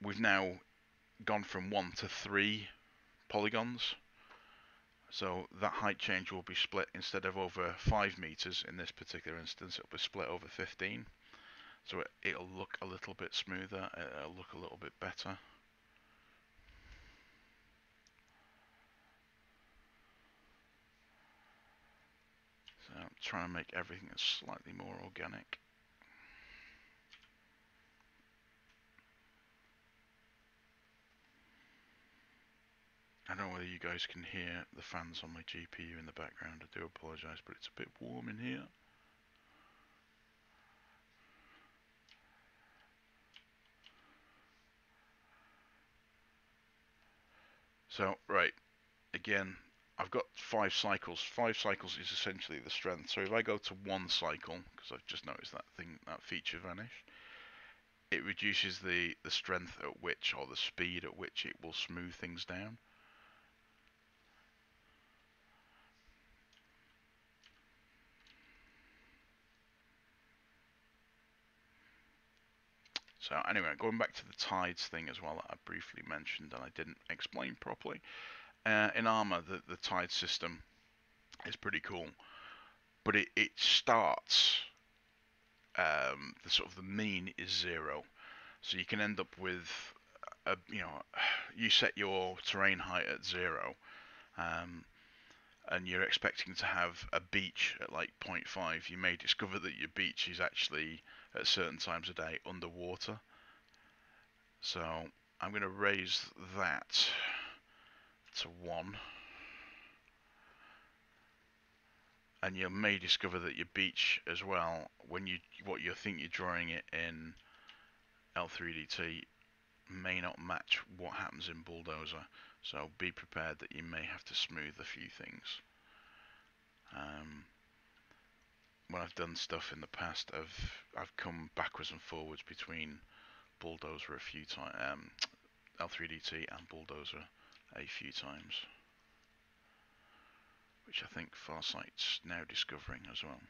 We've now gone from 1 to 3 polygons. So that height change will be split, instead of over 5 meters in this particular instance, it'll be split over 15. So it'll look a little bit smoother, it'll look a little bit better. So I'm trying to make everything slightly more organic. I don't know whether you guys can hear the fans on my GPU in the background. I do apologise, but it's a bit warm in here. So, right, again, I've got 5 cycles. 5 cycles is essentially the strength. So if I go to 1 cycle, because I've just noticed that feature vanished, it reduces the strength at which, or the speed at which it will smooth things down. So anyway, going back to the tides thing as well that I briefly mentioned and I didn't explain properly. In Armour, the tide system is pretty cool, but it starts, the sort of the mean is 0, so you can end up with you set your terrain height at 0, and you're expecting to have a beach at like 0.5. You may discover that your beach is actually at certain times of day underwater. So I'm going to raise that to 1. And you may discover that your beach as well, when you think you're drawing it in L3DT, may not match what happens in Bulldozer. So be prepared that you may have to smooth a few things. When I've done stuff in the past, I've come backwards and forwards between Bulldozer a few times, L3DT and Bulldozer a few times, which I think Farsight's now discovering as well.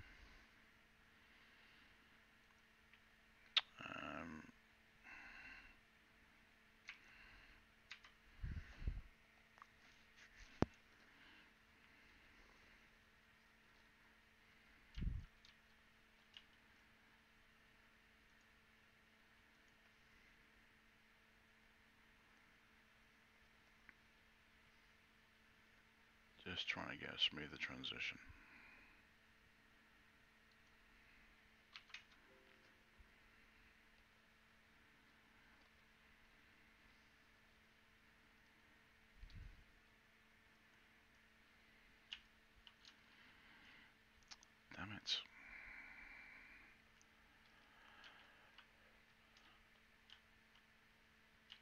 Just trying to get a smoother transition. Damn it.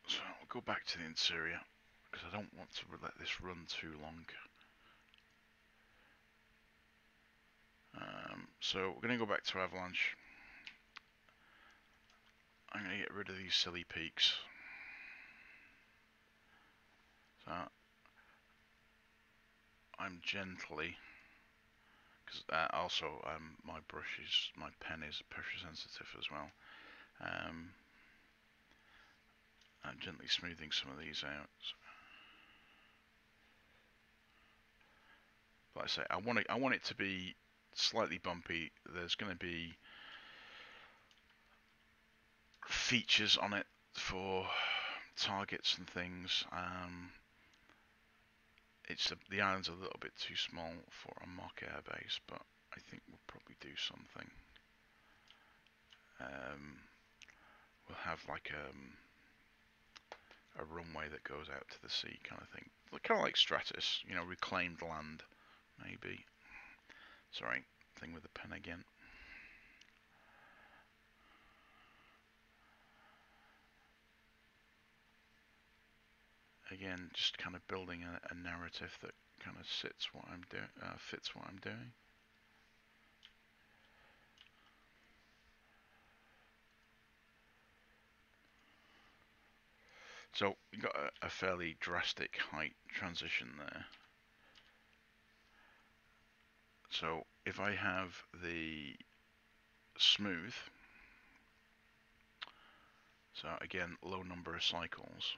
So we'll go back to the interior, because I don't want to let this run too long. So we're going to go back to Avalanche. I'm going to get rid of these silly peaks. So I'm gently, because also my pen is pressure sensitive as well. I'm gently smoothing some of these out. Like I say, I want it to be slightly bumpy. There's going to be features on it for targets and things. The island's a little bit too small for a mock airbase, but I think we'll probably do something. we'll have like a runway that goes out to the sea kind of thing. Kind of like Stratus, you know, reclaimed land, maybe. Sorry, thing with the pen again. Again, just kind of building a narrative that kind of fits what I'm doing. So you've got a fairly drastic height transition there. So if I have the smooth, so again, low number of cycles,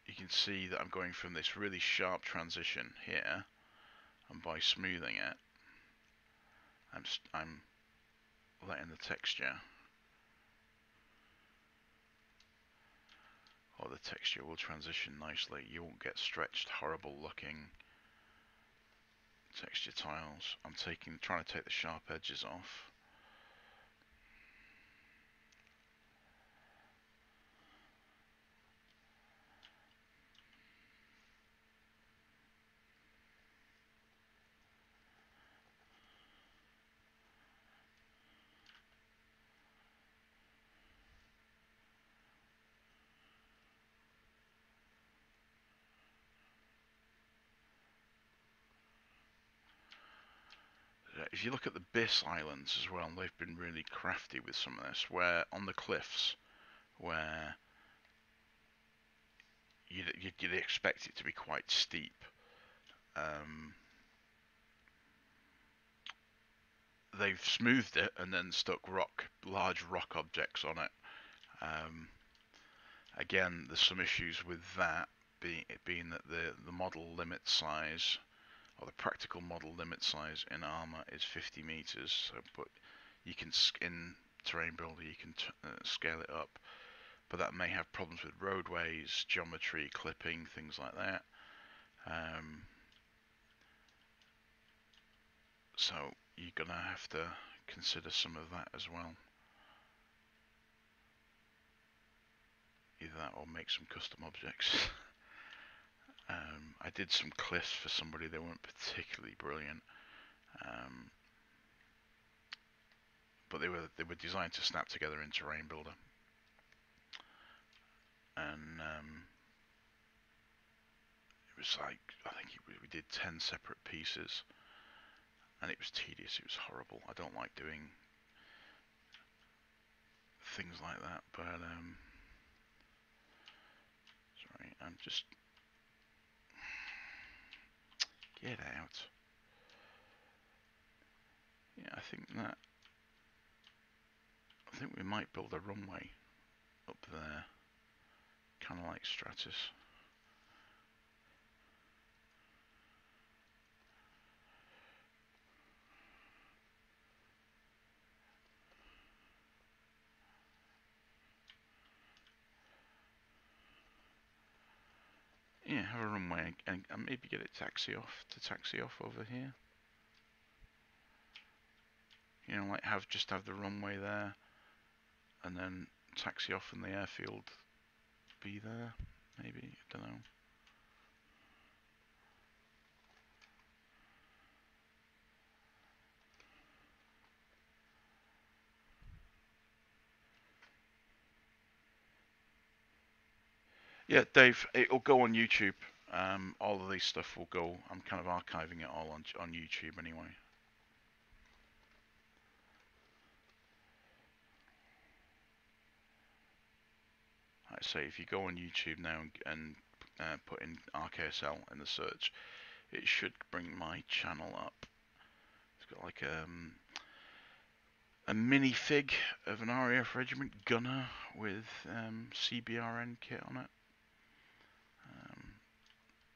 you can see that I'm going from this really sharp transition here, and by smoothing it, I'm letting the texture, or the texture will transition nicely. You won't get stretched, horrible looking texture tiles. I'm trying to take the sharp edges off. If you look at the Biss Islands as well, they've been really crafty with some of this, where on the cliffs, where you'd expect it to be quite steep, they've smoothed it and then stuck large rock objects on it. Again, there's some issues with that, being that the model limit size, or the practical model limit size in Arma is 50 meters. So, but you can, in Terrain Builder, you can scale it up, but that may have problems with roadways, geometry, clipping, things like that. So you're gonna have to consider some of that as well. Either that or make some custom objects. I did some cliffs for somebody. They weren't particularly brilliant, but they were designed to snap together in Terrain Builder. And it was like, I think we did 10 separate pieces, and it was tedious. It was horrible. I don't like doing things like that, but sorry, I'm just, get out. Yeah, I think we might build a runway up there, kind of like Stratus. Yeah, have a runway and maybe get it taxi off over here. You know, like just have the runway there, and then taxi off and the airfield be there. Maybe, I don't know. Yeah, Dave, it'll go on YouTube. All of these stuff will go. I'm kind of archiving it all on YouTube anyway. Like I say, if you go on YouTube now and put in RKSL in the search, it should bring my channel up. It's got like a minifig of an RAF regiment gunner with CBRN kit on it.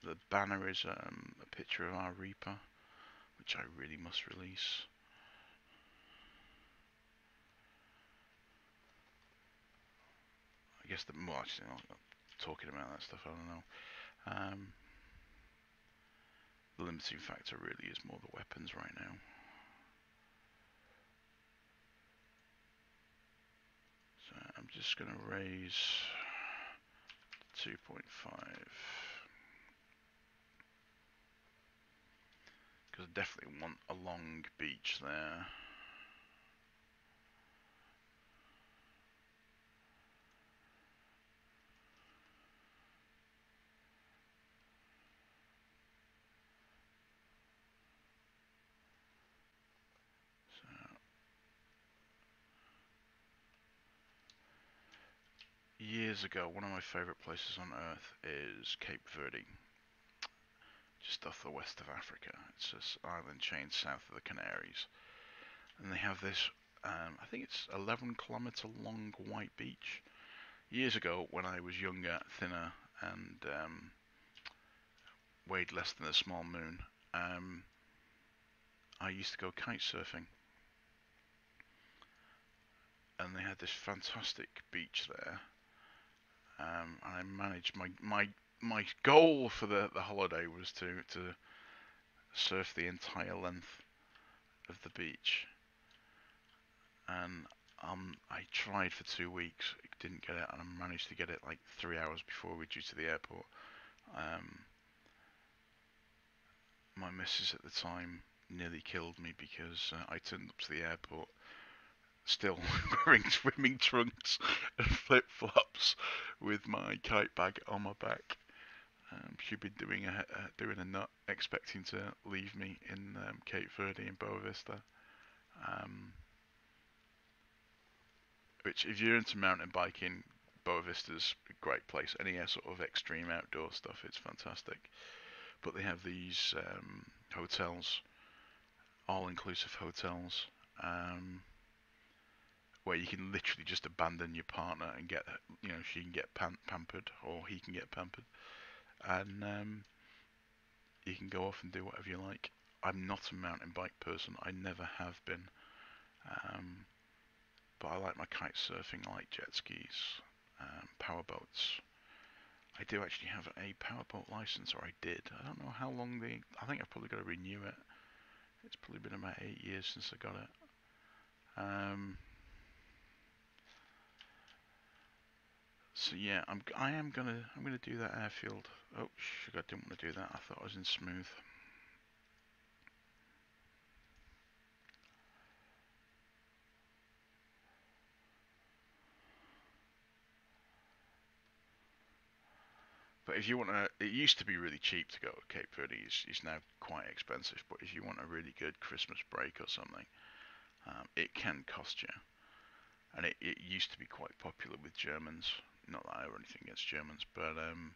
The banner is a picture of our Reaper, which I really must release. I guess well, actually, I'm not talking about that stuff, I don't know. The limiting factor really is more the weapons right now. just going to raise 2.5 because I definitely want a long beach there. Years ago, one of my favourite places on earth is Cape Verde, just off the west of Africa. It's this island chain south of the Canaries, and they have this, I think it's 11-kilometre long white beach. Years ago, when I was younger, thinner, and weighed less than a small moon, I used to go kite surfing, and they had this fantastic beach there. I managed my goal for the holiday was to surf the entire length of the beach, and I tried for 2 weeks, didn't get it, and I managed to get it like 3 hours before we were due to the airport. My missus at the time nearly killed me because I turned up to the airport still wearing swimming trunks and flip-flops with my kite bag on my back. She'd been doing a nut, expecting to leave me in Cape Verde in Boa Vista. Which, if you're into mountain biking, Boa Vista's a great place. Any sort of extreme outdoor stuff, it's fantastic. But they have these hotels, all-inclusive hotels, where you can literally just abandon your partner and get, she can get pampered, or he can get pampered, and you can go off and do whatever you like. I'm not a mountain bike person. I never have been. But I like my kite surfing, I like jet skis, powerboats. I do actually have a powerboat license, or I did. I don't know how long I think I've probably got to renew it. It's probably been about 8 years since I got it. So yeah, I'm gonna do that airfield. Oh, sugar, I didn't want to do that. I thought I was in smooth. But if you want to, it used to be really cheap to go to Cape Verde. It's now quite expensive. But if you want a really good Christmas break or something, it can cost you. And it used to be quite popular with Germans. Not that I have anything against Germans, but I'm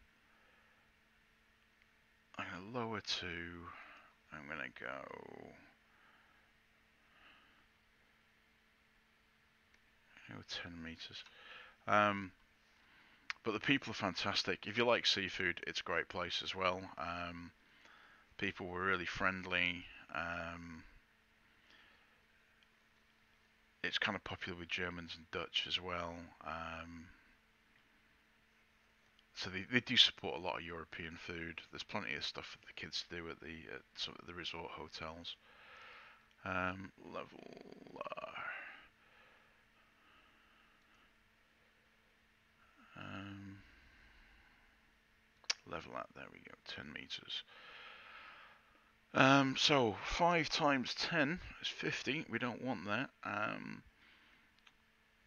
going to lower to, I'm going to go 10 meters. But the people are fantastic. If you like seafood, it's a great place as well. People were really friendly. It's kind of popular with Germans and Dutch as well. So they do support a lot of European food. There's plenty of stuff for the kids to do at some of the resort hotels. Level that, there we go, 10 meters. So 5 times 10 is 50. We don't want that.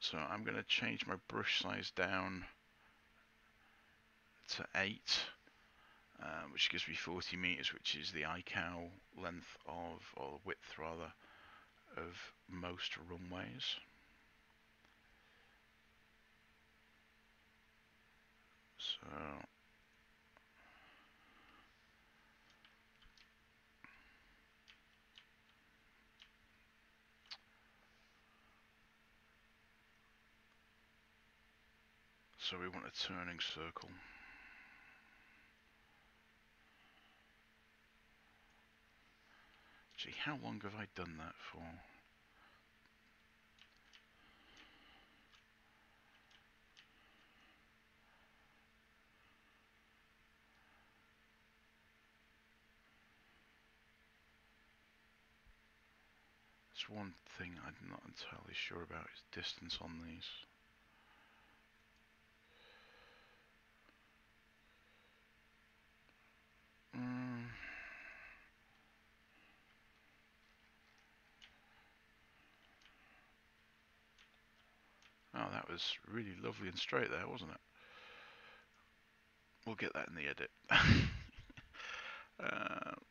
So I'm going to change my brush size down to 8, which gives me 40 meters, which is the ICAO length or width rather, of most runways. So we want a turning circle. Gee, how long have I done that for? That's one thing I'm not entirely sure about, is distance on these. That was really lovely and straight there, wasn't it? We'll get that in the edit.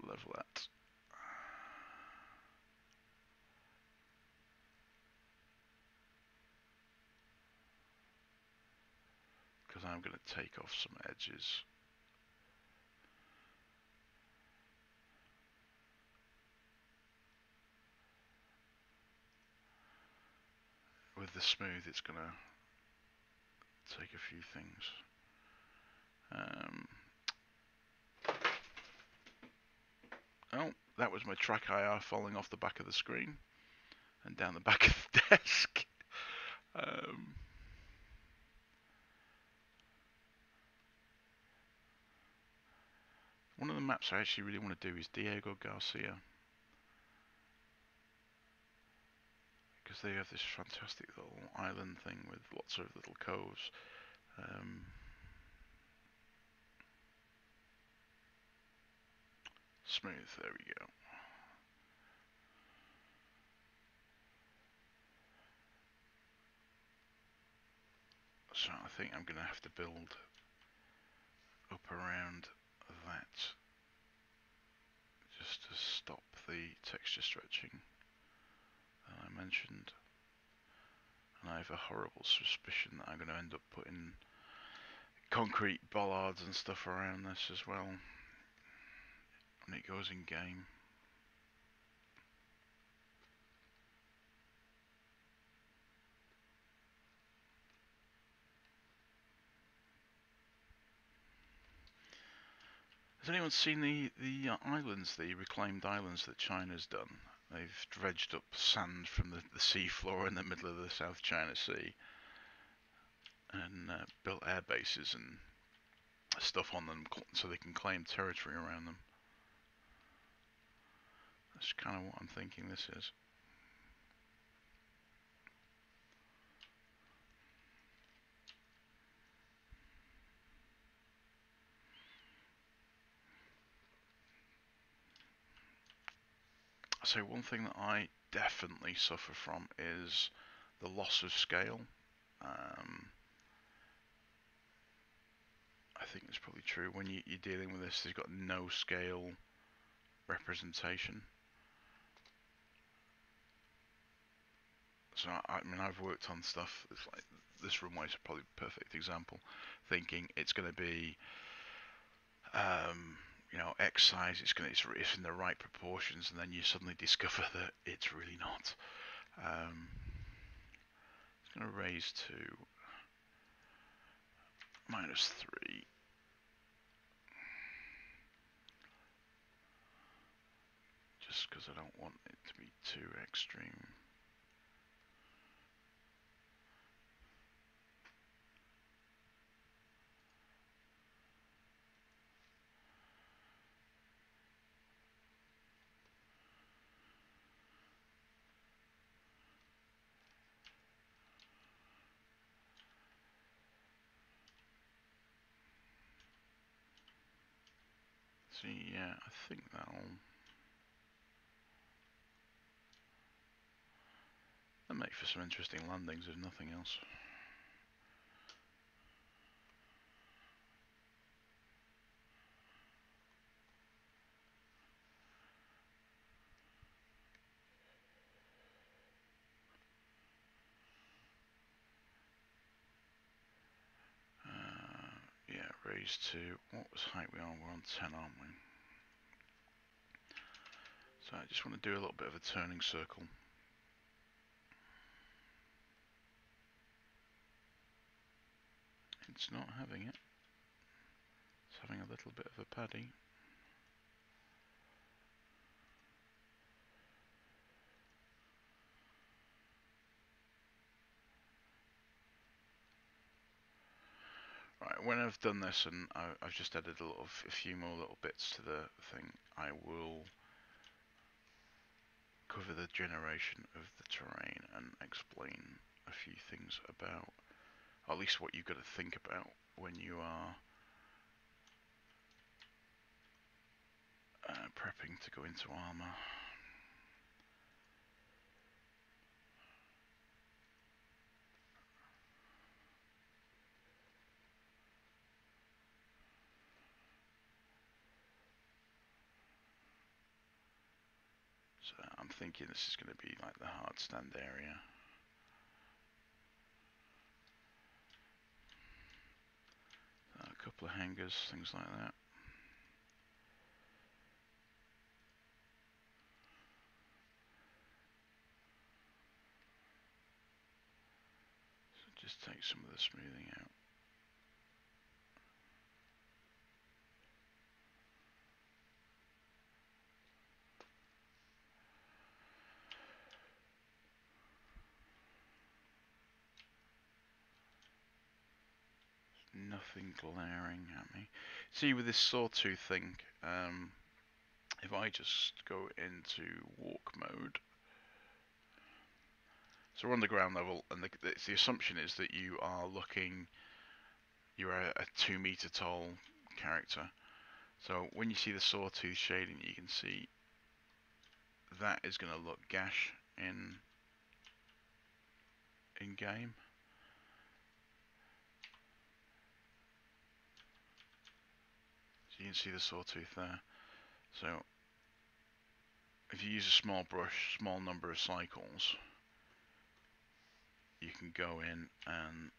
Level that. Because I'm going to take off some edges. With the smooth, it's going to take a few things. Oh, that was my track IR falling off the back of the screen and down the back of the desk. One of the maps I actually really want to do is Diego Garcia, because they have this fantastic little island thing with lots of little coves. Smooth, there we go. So I think I'm going to have to build up around that just to stop the texture stretching that I mentioned. And I have a horrible suspicion that I'm going to end up putting concrete bollards and stuff around this as well when it goes in game. Has anyone seen the islands, the reclaimed islands that China's done? They've dredged up sand from the sea floor in the middle of the South China Sea and built air bases and stuff on them so they can claim territory around them. That's kind of what I'm thinking this is. So one thing that I definitely suffer from is the loss of scale. I think it's probably true when you're dealing with this. You've got no scale representation. So I mean, I've worked on stuff. It's like this runway is probably a perfect example. Thinking it's going to be, you know, X size. It's in the right proportions, and then you suddenly discover that it's really not. It's going to raise to -3. Just because I don't want it to be too extreme. See, yeah, I think that'll make for some interesting landings, if nothing else. Yeah, raised to, what was height we are? We're on 10, aren't we? So I just want to do a little bit of a turning circle. It's not having it. It's having a little bit of a paddy. Right, when I've done this and I've just added a few more little bits to the thing, I will cover the generation of the terrain and explain a few things about, or at least what you've got to think about when you are prepping to go into armor. So I'm thinking this is going to be like the hard stand area. A couple of hangers, things like that. So just take some of the smoothing out. Nothing glaring at me. See, with this sawtooth thing, if I just go into walk mode, so we're on the ground level, and the assumption is that you're a 2 meter tall character. So when you see the sawtooth shading, you can see that is going to look gash in game. So you can see the sawtooth there. So if you use a small brush, small number of cycles, you can go in and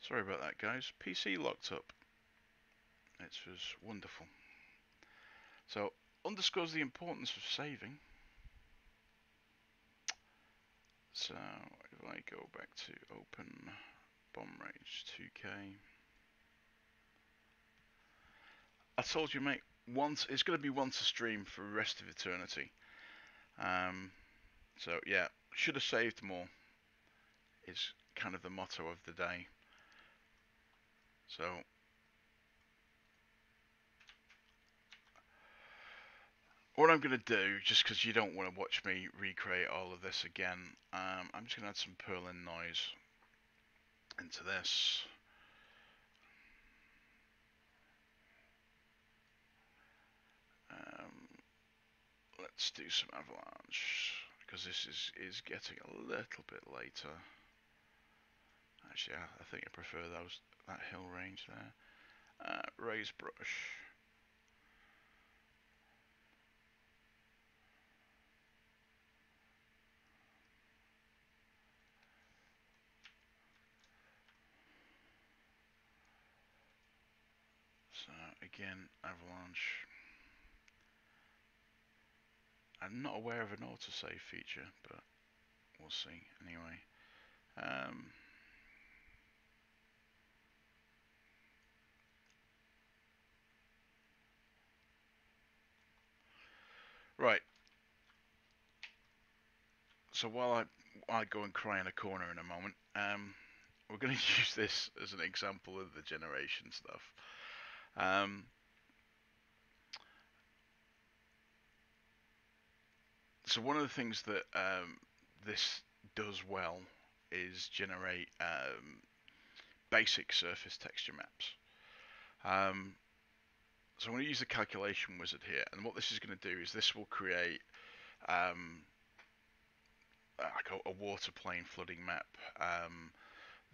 sorry about that, guys. PC locked up. It was wonderful. So underscores the importance of saving. So if I go back to open bomb rage 2K, I told you, mate, it's going to be once a stream for the rest of eternity. So yeah, should have saved more is kind of the motto of the day. So what I'm going to do, just because you don't want to watch me recreate all of this again, I'm just going to add some purling noise into this. Let's do some Avalanche, because this is getting a little bit later. Actually, I think I prefer that hill range there. Raise brush. So again, Avalanche. I'm not aware of an autosave feature, but we'll see anyway. Right. So while I go and cry in a corner in a moment, we're going to use this as an example of the generation stuff. So one of the things that this does well is generate basic surface texture maps. So I'm going to use the calculation wizard here, and what this is going to do is this will create like a water plane flooding map,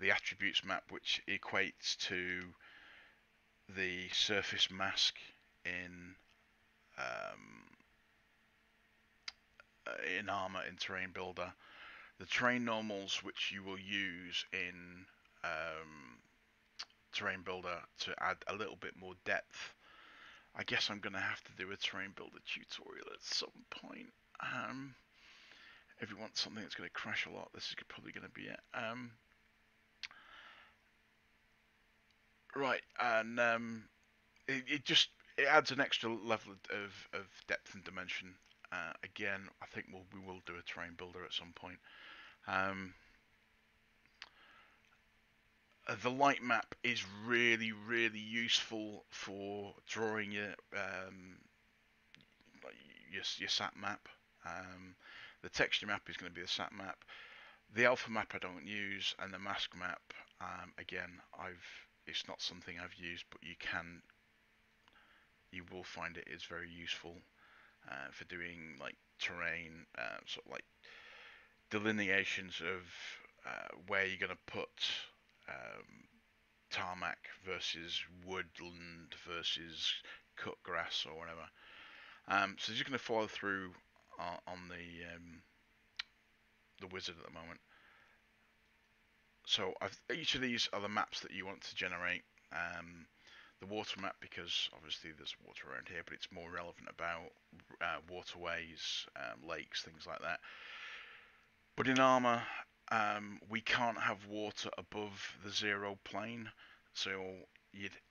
the attributes map, which equates to the surface mask in Armor in Terrain Builder, the terrain normals which you will use in Terrain Builder to add a little bit more depth I guess I'm going to have to do a terrain builder tutorial at some point. If you want something that's going to crash a lot, this is probably going to be it. Right, and it adds an extra level of depth and dimension. Again, I think we will do a terrain builder at some point. The light map is really, really useful for drawing your sat map. The texture map is going to be the sat map. The alpha map I don't use, and the mask map, again, it's not something I've used, but you will find it is very useful for doing like terrain, sort of like delineations of where you're going to put tarmac versus woodland versus cut grass or whatever. So you're going to follow through on the wizard at the moment. So each of these are the maps that you want to generate. The water map, because obviously there's water around here, but it's more relevant about waterways, lakes, things like that. But in Armour, we can't have water above the 0 plane. So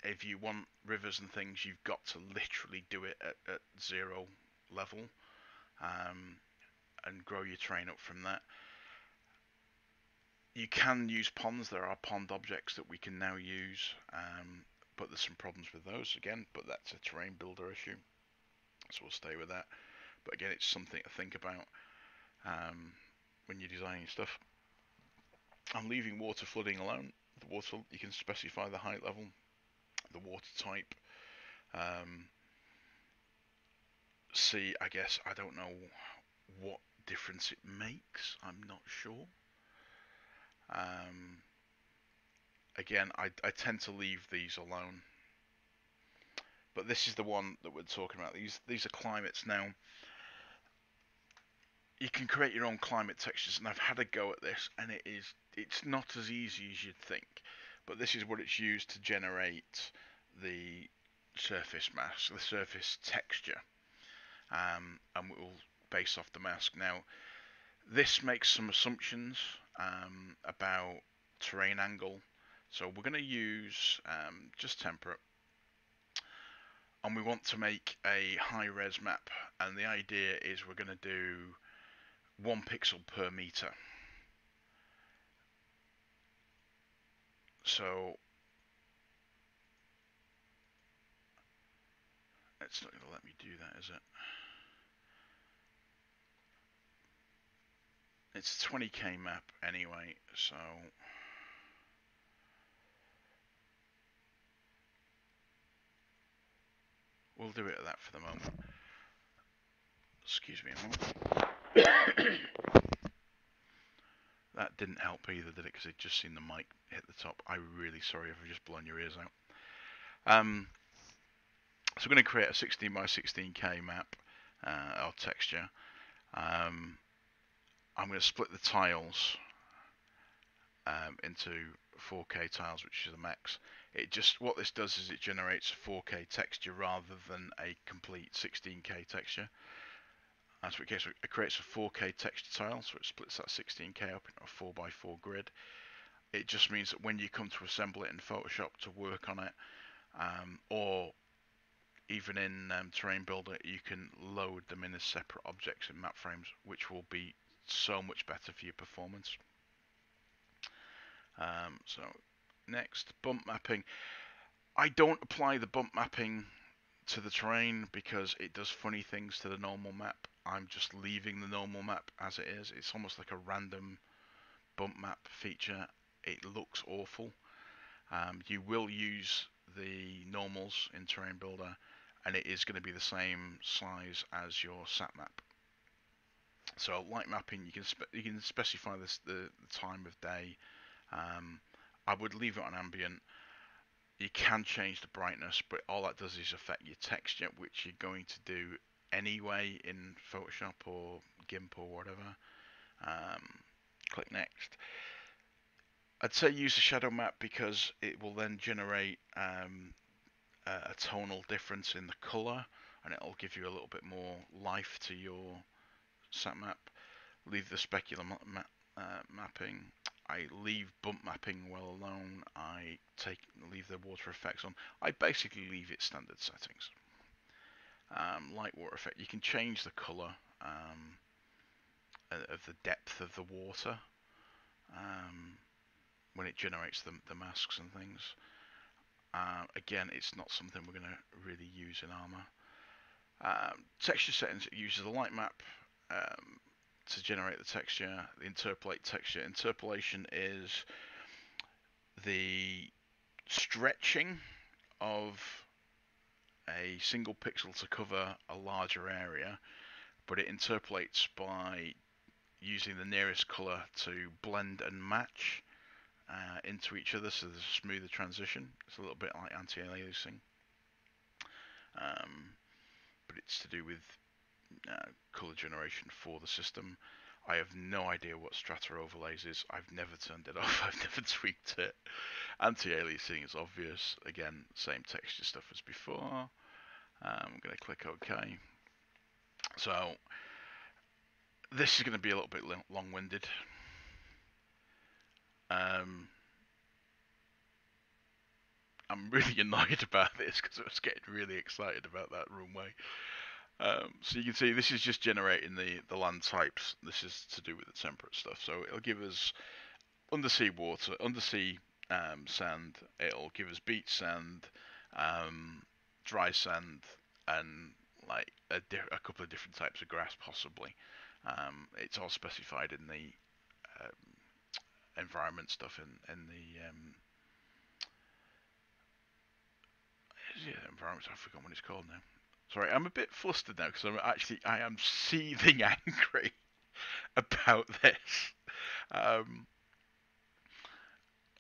if you want rivers and things, you've got to literally do it at 0 level, and grow your terrain up from that. You can use ponds. There are pond objects that we can now use, but there's some problems with those again, but that's a terrain builder issue, so we'll stay with that. But again, it's something to think about when you're designing stuff. I'm leaving water flooding alone. The water, you can specify the height level, the water type. See, I guess, I don't know what difference it makes, I'm not sure. Again, I tend to leave these alone. But this is the one that we're talking about. These are climates now. You can create your own climate textures, and I've had a go at this, and it's not as easy as you'd think. But this is what it's used to generate the surface mask, the surface texture, and we'll base off the mask. Now, this makes some assumptions about terrain angle. So we're going to use just temperate, and we want to make a high-res map, and the idea is we're going to do 1 pixel per meter. So it's not going to let me do that, is it? It's a 20k map anyway, so we'll do it at that for the moment. Excuse me a moment. That didn't help either, did it? Because I'd just seen the mic hit the top. I'm really sorry if I've just blown your ears out. So we're going to create a 16 by 16k map or texture. I'm going to split the tiles into 4K tiles, which is the max. What this does is it generates a 4K texture rather than a complete 16K texture. That's what it creates a 4K texture tile, so it splits that 16K up into a 4x4 grid. It just means that when you come to assemble it in Photoshop to work on it, or even in Terrain Builder, you can load them in as separate objects in map frames, which will be so much better for your performance. So next, bump mapping. I don't apply the bump mapping to the terrain because it does funny things to the normal map. I'm just leaving the normal map as it is. It's almost like a random bump map feature. It looks awful. You will use the normals in Terrain Builder, and it is going to be the same size as your sat map. So light mapping, you can specify the time of day. I would leave it on ambient. You can change the brightness, but all that does is affect your texture, which you're going to do anyway in Photoshop or GIMP or whatever. Click next. I'd say use a shadow map because it will then generate a tonal difference in the colour, and it'll give you a little bit more life to your sat map. Leave the specular mapping. I leave bump mapping well alone. I leave the water effects on. I basically leave it standard settings. Light water effect. You can change the colour of the depth of the water when it generates the masks and things. Again, it's not something we're going to really use in Armour. Texture settings, it uses the light map to generate the texture. The interpolate texture. Interpolation is the stretching of a single pixel to cover a larger area, but it interpolates by using the nearest colour to blend and match into each other, so there's a smoother transition. It's a little bit like anti-aliasing, but it's to do with colour generation for the system. I have no idea what strata overlays is. I've never turned it off. I've never tweaked it. Anti-aliasing is obvious. Again, same texture stuff as before. I'm going to click OK. So this is going to be a little bit long-winded. I'm really annoyed about this because I was getting really excited about that runway. So you can see this is just generating the land types. This is to do with the temperate stuff. So it'll give us undersea water, undersea sand. It'll give us beach sand, dry sand, and like a couple of different types of grass possibly. It's all specified in the environment stuff in the environment. I've forgotten what it's called now. Sorry, I'm a bit flustered now because I am seething angry about this.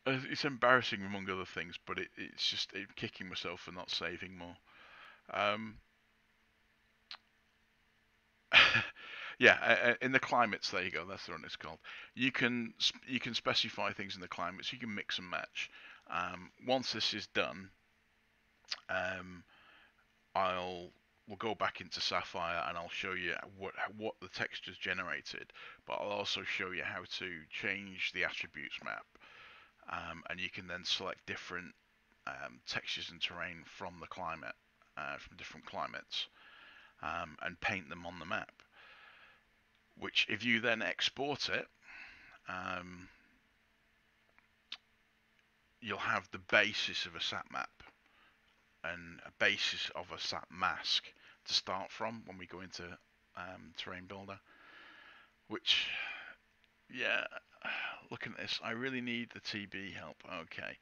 It's embarrassing among other things, but it's just kicking myself for not saving more. Yeah, in the climates, there you go. That's the one it's called. You can specify things in the climates. You can mix and match. Once this is done, we'll go back into Sapphire and I'll show you what the texture's generated. But I'll also show you how to change the attributes map, and you can then select different textures and terrain from the climate, from different climates, and paint them on the map. Which, if you then export it, you'll have the basis of a sat map and a basis of a sat mask to start from when we go into Terrain Builder. Which, yeah, looking at this, I really need the TB help. Okay.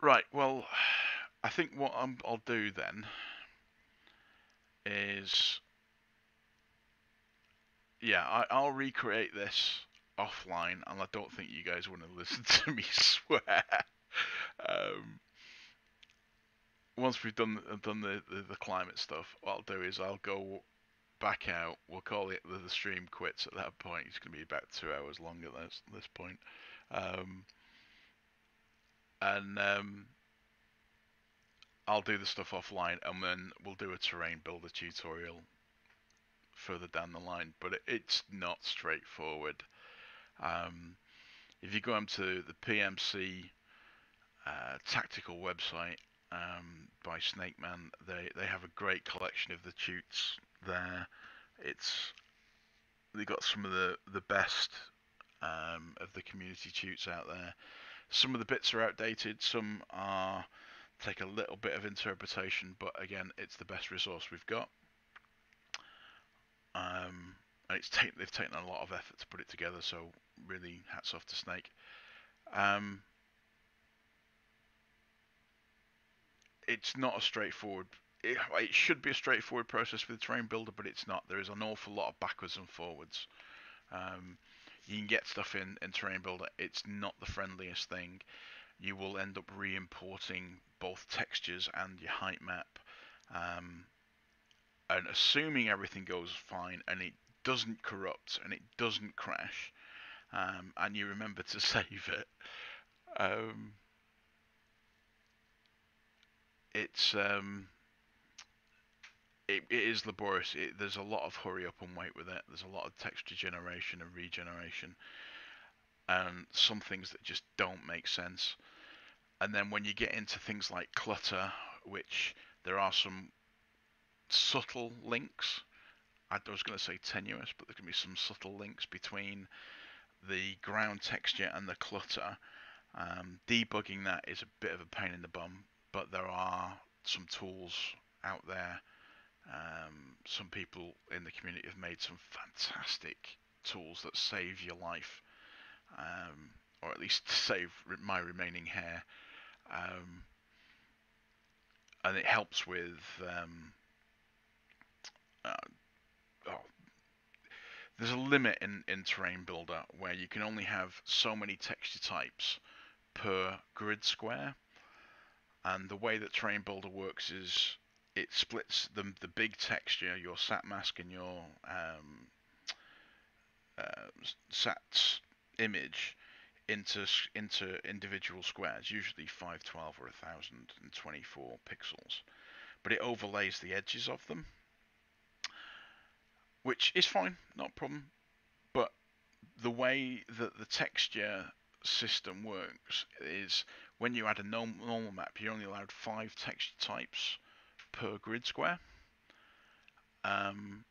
Right, well, I think what I'll do then is, yeah, I'll recreate this offline, and I don't think you guys want to listen to me swear. Once we've done the climate stuff, what I'll do is I'll go back out. We'll call it the stream quits at that point. It's going to be about 2 hours long at this point. I'll do the stuff offline, and then we'll do a terrain builder tutorial further down the line. But it's not straightforward. If you go onto the PMC tactical website by Snakeman, they have a great collection of the tutes there. They got some of the best of the community tutes out there. Some of the bits are outdated, some take a little bit of interpretation, but again, it's the best resource we've got. And they've taken a lot of effort to put it together, so really hats off to Snake. It's not a straightforward. It should be a straightforward process with the terrain builder, but it's not. There is an awful lot of backwards and forwards. You can get stuff in terrain builder. It's not the friendliest thing. You will end up re-importing both textures and your height map, and assuming everything goes fine and it doesn't corrupt and it doesn't crash, and you remember to save it. it's it is laborious. There's a lot of hurry up and wait with it. There's a lot of texture generation and regeneration, and some things that just don't make sense. And then when you get into things like clutter, which there are some subtle links. I was going to say tenuous, but there can be some subtle links between the ground texture and the clutter. Debugging that is a bit of a pain in the bum, but there are some tools out there. Some people in the community have made some fantastic tools that save your life, or at least save my remaining hair, and it helps with there's a limit in Terrain Builder where you can only have so many texture types per grid square, and the way that Terrain Builder works is it splits the big texture, your sat mask and your sat image into individual squares, usually 512 or 1024 pixels, but it overlays the edges of them, which is fine, not a problem. But the way that the texture system works is when you add a normal map, you're only allowed 5 texture types per grid square, and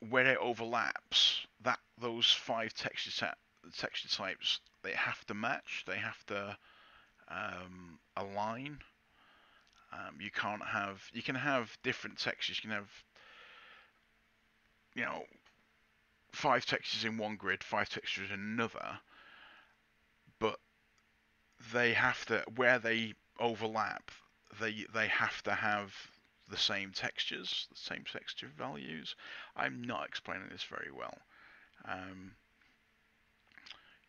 where it overlaps, those 5 texture types, they have to match, they have to align. You can have different textures. You can have 5 textures in one grid, 5 textures in another, but they have to, where they overlap, they have to have the same textures, the same texture values. I'm not explaining this very well.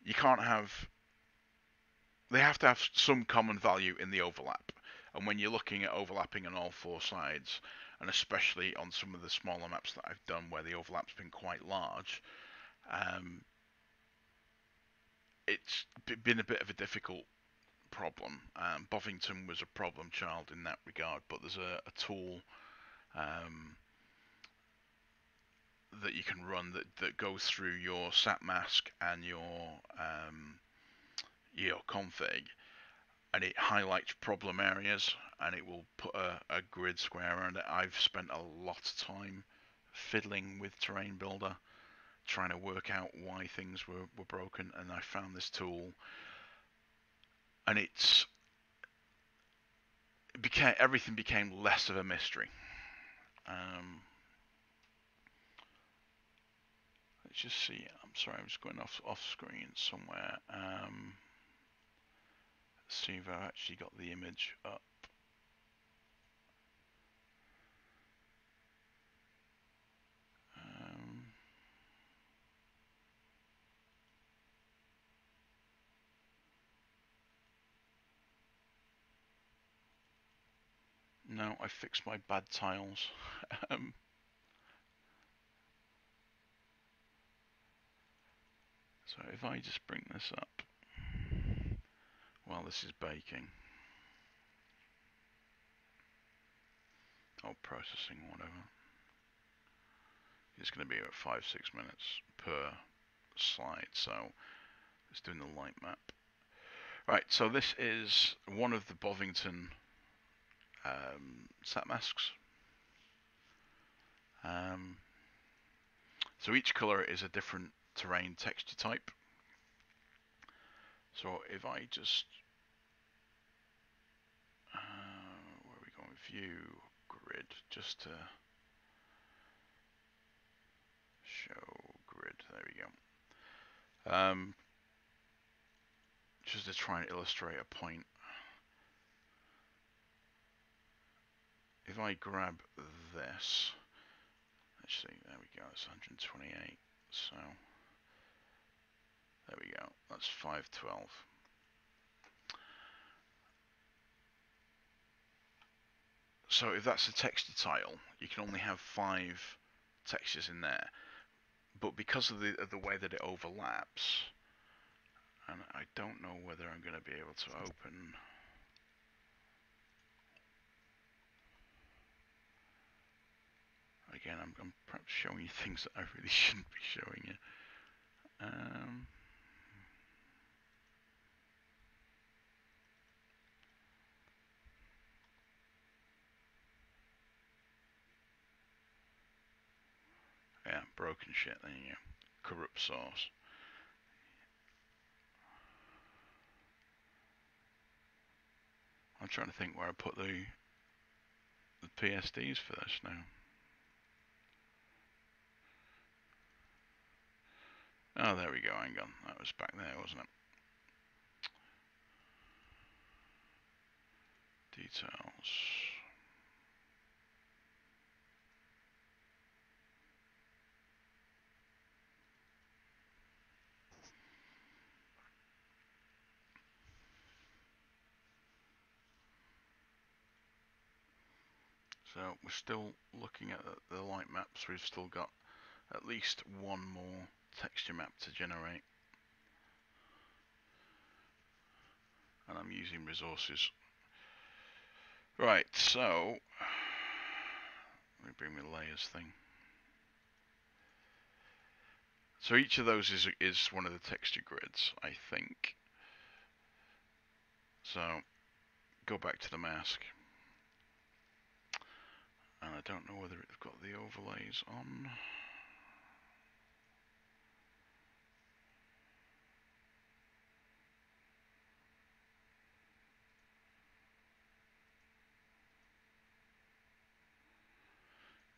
You can't have, they have to have some common value in the overlap. And when you're looking at overlapping on all 4 sides, and especially on some of the smaller maps that I've done where the overlap's been quite large, it's been a bit of a difficult problem. Bovington was a problem child in that regard, but there's a tool that you can run that goes through your sat mask and your config, and it highlights problem areas, and it will put a grid square around it. I've spent a lot of time fiddling with Terrain Builder, trying to work out why things were broken, and I found this tool, and everything became less of a mystery. Let's just see. I'm sorry, I'm just going off screen somewhere. See if I've actually got the image up. No, I fixed my bad tiles. So if I just bring this up while this is baking. Processing, whatever. It's going to be about 5-6 minutes per slide, so it's doing the light map. Right, so this is one of the Bovington sat masks. So each color is a different terrain texture type. So if I just where are we going? View grid, just to show grid. There we go. Just to try and illustrate a point. If I grab this, actually, there we go, it's 128, so there we go, that's 512. So if that's a texture tile, you can only have 5 textures in there, but because of the way that it overlaps, and I don't know whether I'm going to be able to open again, I'm perhaps showing you things that I really shouldn't be showing you. Yeah, broken shit, there you go. Corrupt source. I'm trying to think where I put the PSDs for this now. Oh, there we go, hang on. That was back there, wasn't it? Details. So we're still looking at the light maps. We've still got at least one more texture map to generate. And I'm using resources. Right, so let me bring my layers thing. So each of those is one of the texture grids, I think. So go back to the mask. And I don't know whether it's got the overlays on.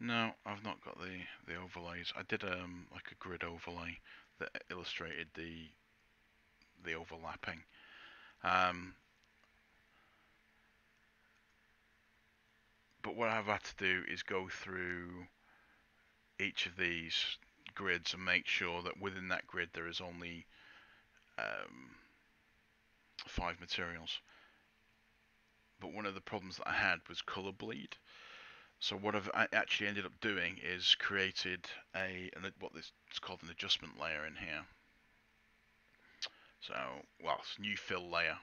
No, I've not got the overlays. I did like a grid overlay that illustrated the overlapping. But what I've had to do is go through each of these grids and make sure that within that grid there is only 5 materials. But one of the problems that I had was color bleed. So what I've actually ended up doing is created what this is called an adjustment layer in here. So, well, it's a new fill layer,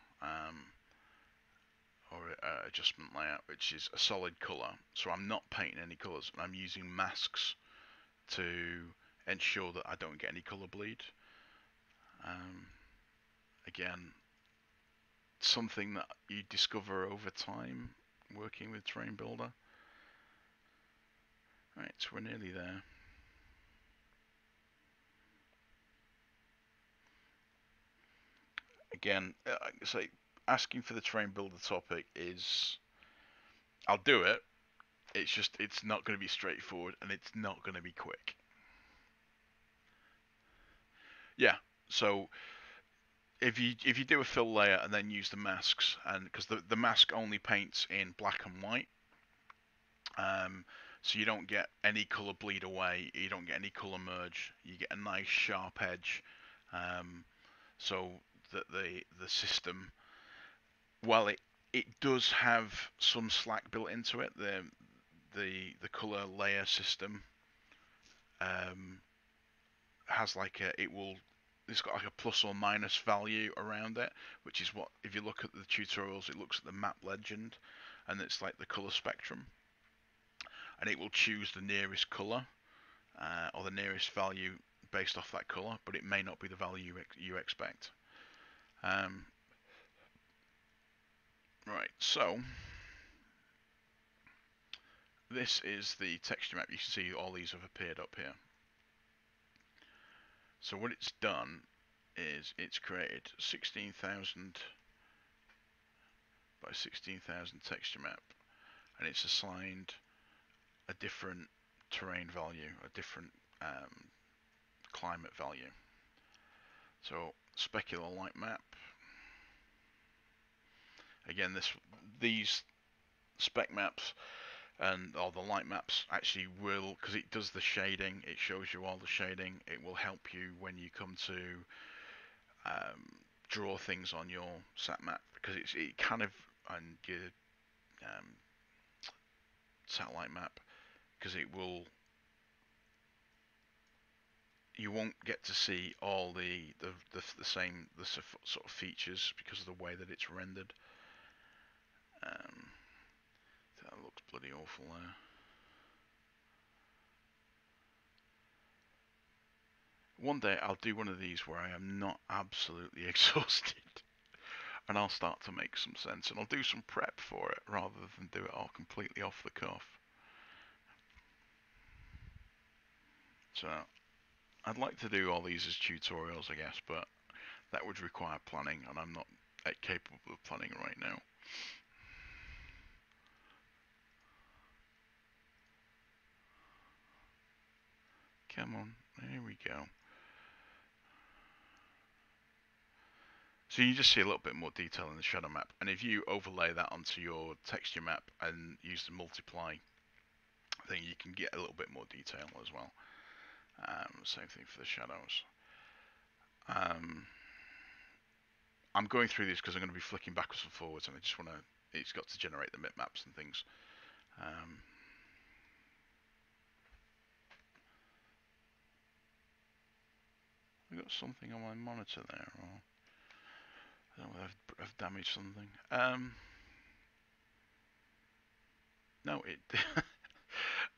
or adjustment layer, which is a solid color. So I'm not painting any colors, and I'm using masks to ensure that I don't get any color bleed. Again, something that you discover over time working with Terrain Builder. Right, so we're nearly there. Again, say asking for the Terrain Builder topic is, I'll do it. It's just, it's not going to be straightforward, and it's not going to be quick. Yeah, so if you do a fill layer and then use the masks, and because the mask only paints in black and white, so you don't get any color bleed away, you don't get any color merge, you get a nice sharp edge, so that the system, while it does have some slack built into it, the color layer system has like it's got like a plus or minus value around it, which is what, if you look at the tutorials, it looks at the map legend, and it's like the color spectrum, and it will choose the nearest color or the nearest value based off that color, but it may not be the value you expect. Right, so this is the texture map. You can see all these have appeared up here. So what it's done is it's created 16,000 by 16,000 texture map, and it's assigned a different terrain value, a different climate value. So specular light map. Again, these spec maps and all the light maps actually will, because it does the shading, it shows you all the shading, it will help you when you come to draw things on your sat map, because it kind of, and your satellite map, because you won't get to see all the same sort of features because of the way that it's rendered. That looks bloody awful there. One day I'll do one of these where I am not absolutely exhausted, and I'll start to make some sense, and I'll do some prep for it rather than do it all completely off the cuff. So I'd like to do all these as tutorials, I guess, but that would require planning, and I'm not capable of planning right now. Come on, there we go. So you just see a little bit more detail in the shadow map, and if you overlay that onto your texture map and use the multiply thing, you can get a little bit more detail as well. Same thing for the shadows. I'm going through these because I'm going to be flicking backwards and forwards, and I just want to, it's got to generate the bitmaps and things. I've got something on my monitor there, or I don't know whether I've damaged something. No, it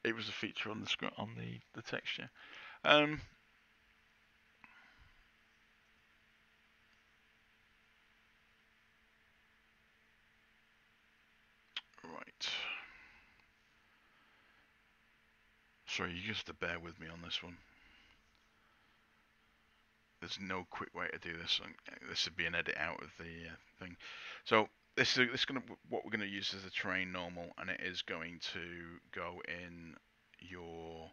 it was a feature on the screen, on the texture. Right. Sorry, you just have to bear with me on this one. There's no quick way to do this. This would be an edit out of the thing. So this is what we're going to use as a terrain normal, and it is going to go in your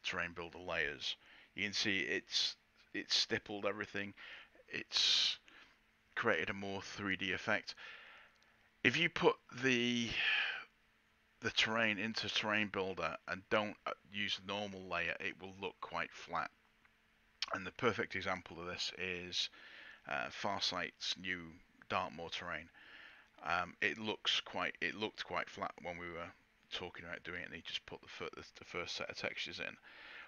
terrain builder layers. You can see it's stippled everything. It's created a more 3D effect. If you put the terrain into terrain builder and don't use the normal layer, it will look quite flat. And the perfect example of this is Farsight's new Dartmoor terrain. It looked quite flat when we were talking about doing it, and he just put the first set of textures in.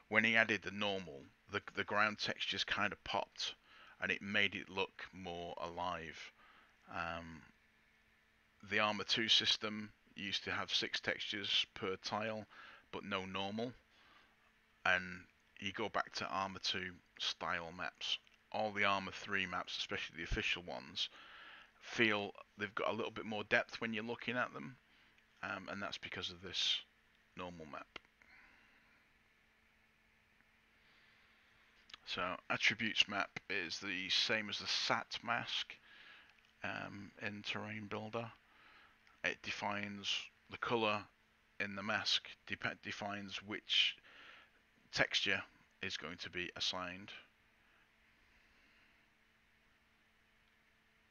When he added the normal, the ground textures kind of popped, and it made it look more alive. The Armour 2 system used to have 6 textures per tile, but no normal. And you go back to Armour 2 style maps, all the Armour 3 maps, especially the official ones, feel they've got a little bit more depth when you're looking at them, and that's because of this normal map. So attributes map is the same as the SAT mask in Terrain Builder. It defines the colour in the mask, defines which texture is going to be assigned.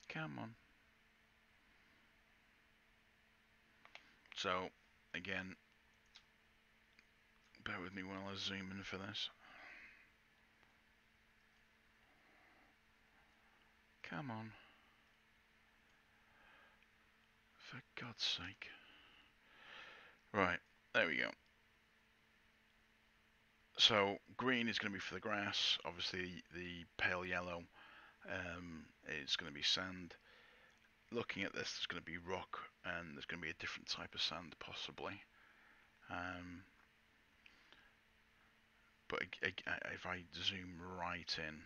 Come on. So again, bear with me while I zoom in for this. Come on. For God's sake. Right, there we go. So green is going to be for the grass. Obviously the pale yellow is going to be sand. Looking at this, there's going to be rock, and there's going to be a different type of sand possibly. But if I zoom right in,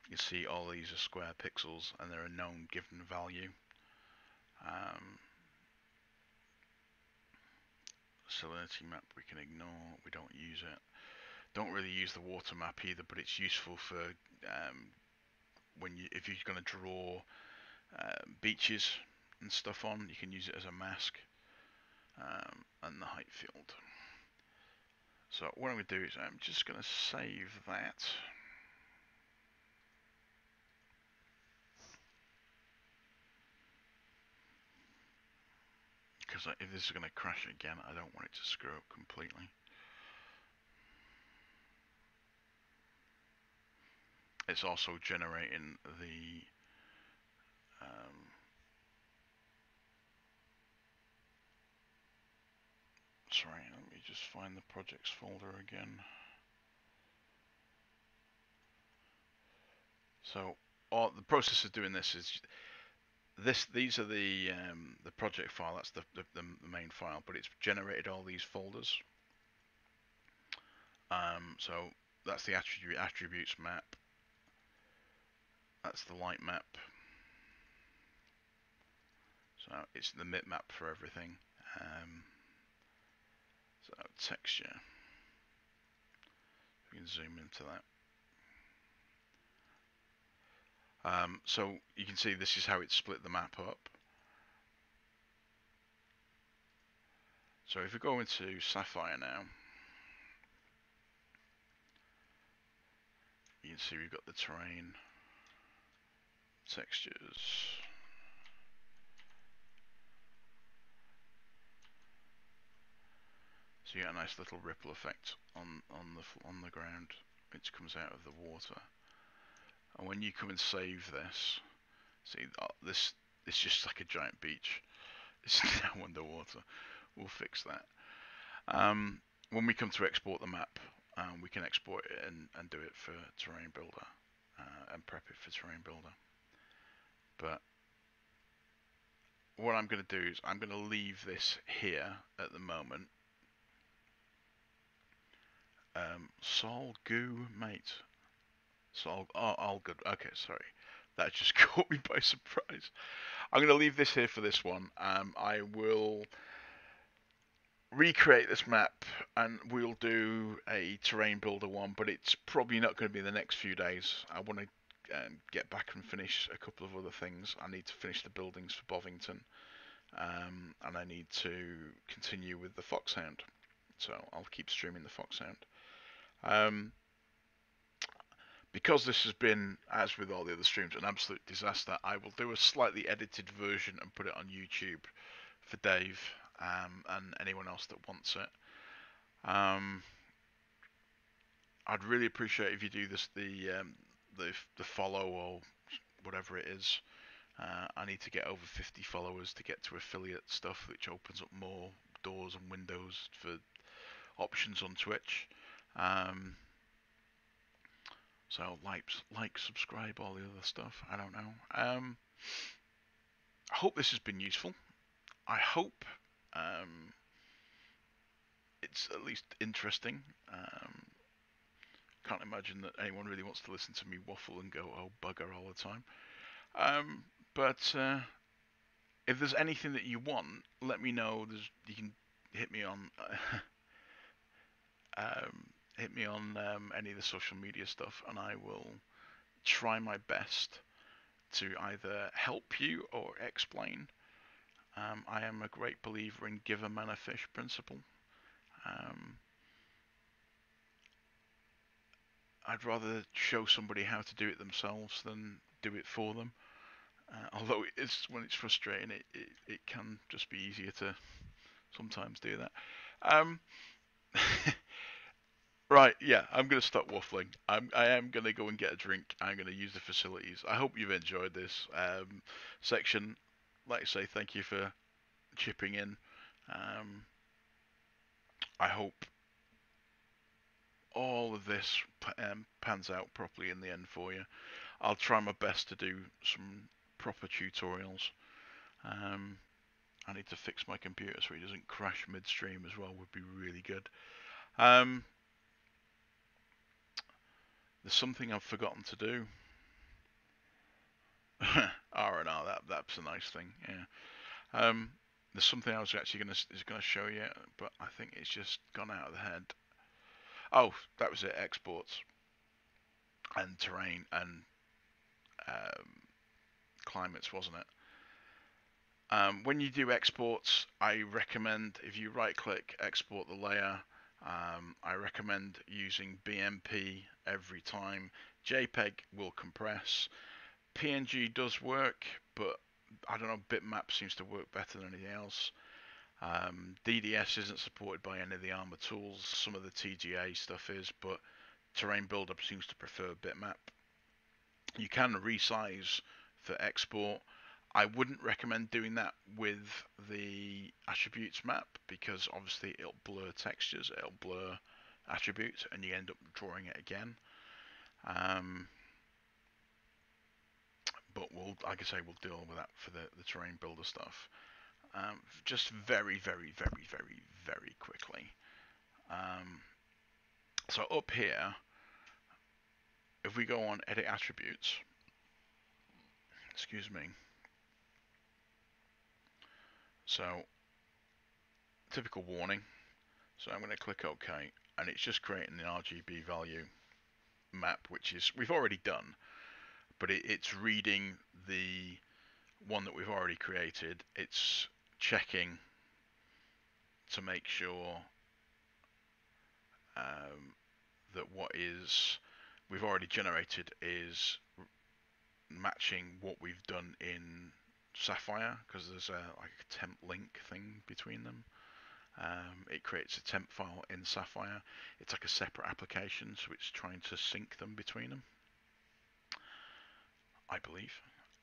you see all these are square pixels, and they're a known given value. Salinity map we can ignore, we don't use it. Don't really use the water map either, but it's useful for if you're going to draw beaches and stuff on, you can use it as a mask. And the height field. So what I'm going to do is I'm just going to save that. Because if this is going to crash again, I don't want it to screw up completely. It's also generating the sorry, let me just find the projects folder again. So the process of doing this is these are the project file. That's the main file, but it's generated all these folders. So that's the attributes map. That's the light map. So it's the map for everything. So texture. We can zoom into that. So you can see this is how it split the map up. So if we go into Sapphire now, you can see we've got the terrain, textures. So you get a nice little ripple effect on the ground, which comes out of the water. And when you come and save this, see this it's just like a giant beach. It's now underwater. We'll fix that. When we come to export the map, we can export it and do it for Terrain Builder and prep it for Terrain Builder. But what I'm going to do is I'm going to leave this here at the moment. Sol goo, mate. Sol, oh, all good. Okay, sorry. That just caught me by surprise. I'm going to leave this here for this one. I will recreate this map and we'll do a terrain builder one, but it's probably not going to be the next few days. I want to get back and finish a couple of other things. I need to finish the buildings for Bovington, and I need to continue with the Foxhound. So I'll keep streaming the Foxhound. Because this has been, as with all the other streams, an absolute disaster, I will do a slightly edited version and put it on YouTube for Dave and anyone else that wants it. I'd really appreciate if you do this, the follow or whatever it is. I need to get over 50 followers to get to affiliate stuff, which opens up more doors and windows for options on Twitch. So like, subscribe, all the other stuff. I don't know. I hope this has been useful. I hope it's at least interesting. Can't imagine that anyone really wants to listen to me waffle and go, oh bugger, all the time. But if there's anything that you want, let me know. You can hit me on any of the social media stuff, and I will try my best to either help you or explain. I am a great believer in give a man a fish principle. I'd rather show somebody how to do it themselves than do it for them. Although when it's frustrating, it can just be easier to sometimes do that. Right, yeah, I'm going to stop waffling. I am going to go and get a drink. I'm going to use the facilities. I hope you've enjoyed this section. Like I say, thank you for chipping in. I hope all of this pans out properly in the end for you. I'll try my best to do some proper tutorials. I need to fix my computer so it doesn't crash midstream as well, would be really good. There's something I've forgotten to do. R&R, that's a nice thing, yeah. There's something I was actually gonna show you, but I think it's just gone out of the head. Oh, that was it, exports and terrain and climates, wasn't it? When you do exports, I recommend, if you right click, export the layer, I recommend using BMP every time. JPEG will compress. PNG does work, but I don't know, bitmap seems to work better than anything else. DDS isn't supported by any of the Armor tools. Some of the TGA stuff is, but Terrain Builder seems to prefer bitmap. You can resize for export. I wouldn't recommend doing that with the attributes map because obviously it'll blur textures, it'll blur attributes, and you end up drawing it again. But like I say, we'll deal with that for the terrain builder stuff. Just very, very, very, very, very quickly. So up here, if we go on Edit Attributes, excuse me, so typical warning. So I'm going to click OK, and it's just creating the RGB value map, which is we've already done, but it's reading the one that we've already created. It's checking to make sure that what we've already generated is matching what we've done in Sapphire, because there's like a temp link thing between them. It creates a temp file in Sapphire. It's like a separate application, so it's trying to sync them between them, I believe.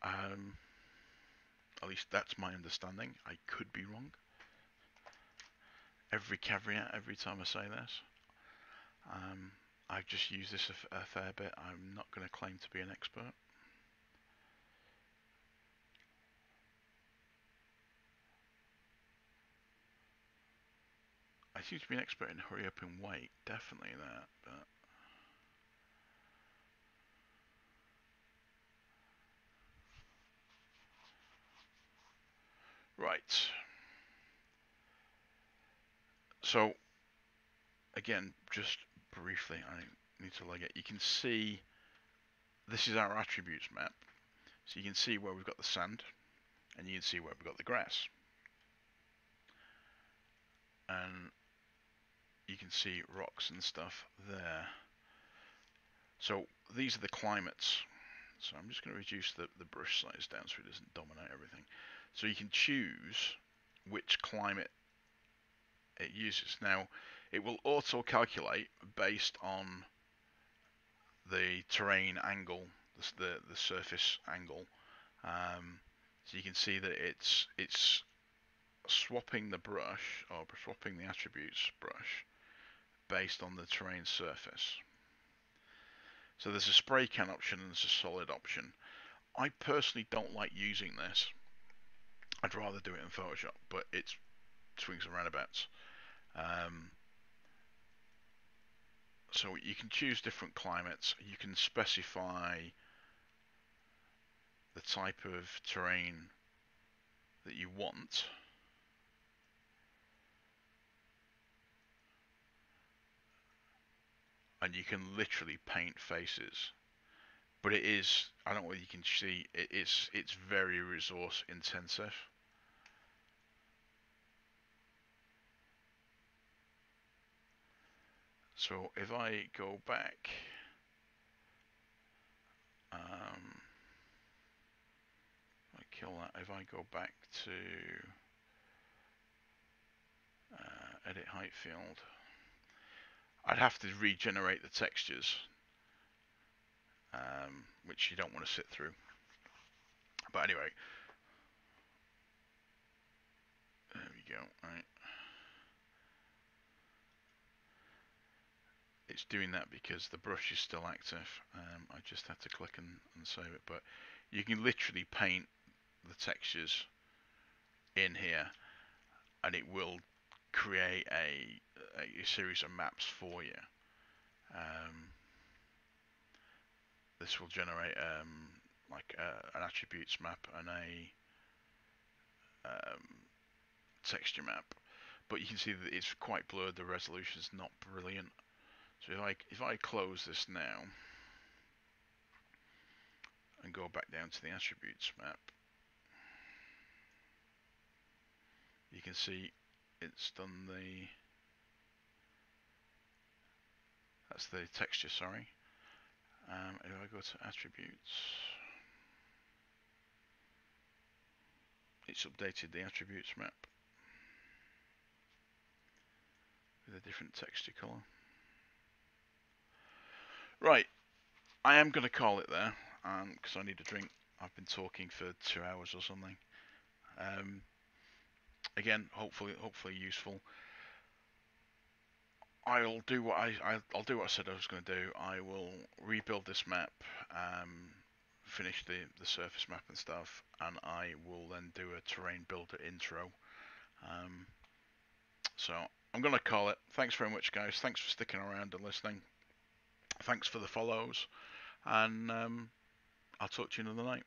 At least that's my understanding. I could be wrong. Every caveat every time I say this. I've just used this a fair bit. I'm not going to claim to be an expert. I seem to be an expert in hurry up and wait, definitely that, but right. So again, just briefly, I need to log it. You can see this is our attributes map. So you can see where we've got the sand, and you can see where we've got the grass. And you can see rocks and stuff there. So these are the climates. So I'm just going to reduce the brush size down so it doesn't dominate everything. So you can choose which climate it uses. Now, it will auto-calculate based on the terrain angle, the surface angle. So you can see that it's swapping the brush, or swapping the attributes brush, based on the terrain surface. So there's a spray can option and there's a solid option. I personally don't like using this. I'd rather do it in Photoshop, but it's swings and roundabouts. So you can choose different climates. You can specify the type of terrain that you want. And you can literally paint faces. But it is, I don't know whether you can see, it's very resource intensive. So if I go back, I kill that. If I go back to edit height field, I'd have to regenerate the textures, which you don't want to sit through. But anyway, there we go. Right. It's doing that because the brush is still active. I just had to click and save it, but you can literally paint the textures in here and it will create a series of maps for you. This will generate like an attributes map and a texture map, but you can see that it's quite blurred. The resolution is not brilliant. So if I close this now and go back down to the attributes map, you can see it's done that's the texture, sorry. If I go to attributes, it's updated the attributes map with a different texture color. Right, I am going to call it there because I need a drink. I've been talking for 2 hours or something. Again, hopefully useful. I'll do what I'll do what I said I was going to do. I will rebuild this map, finish the surface map and stuff, and I will then do a terrain builder intro. So I'm going to call it. Thanks very much, guys. Thanks for sticking around and listening. Thanks for the follows. And I'll talk to you another night.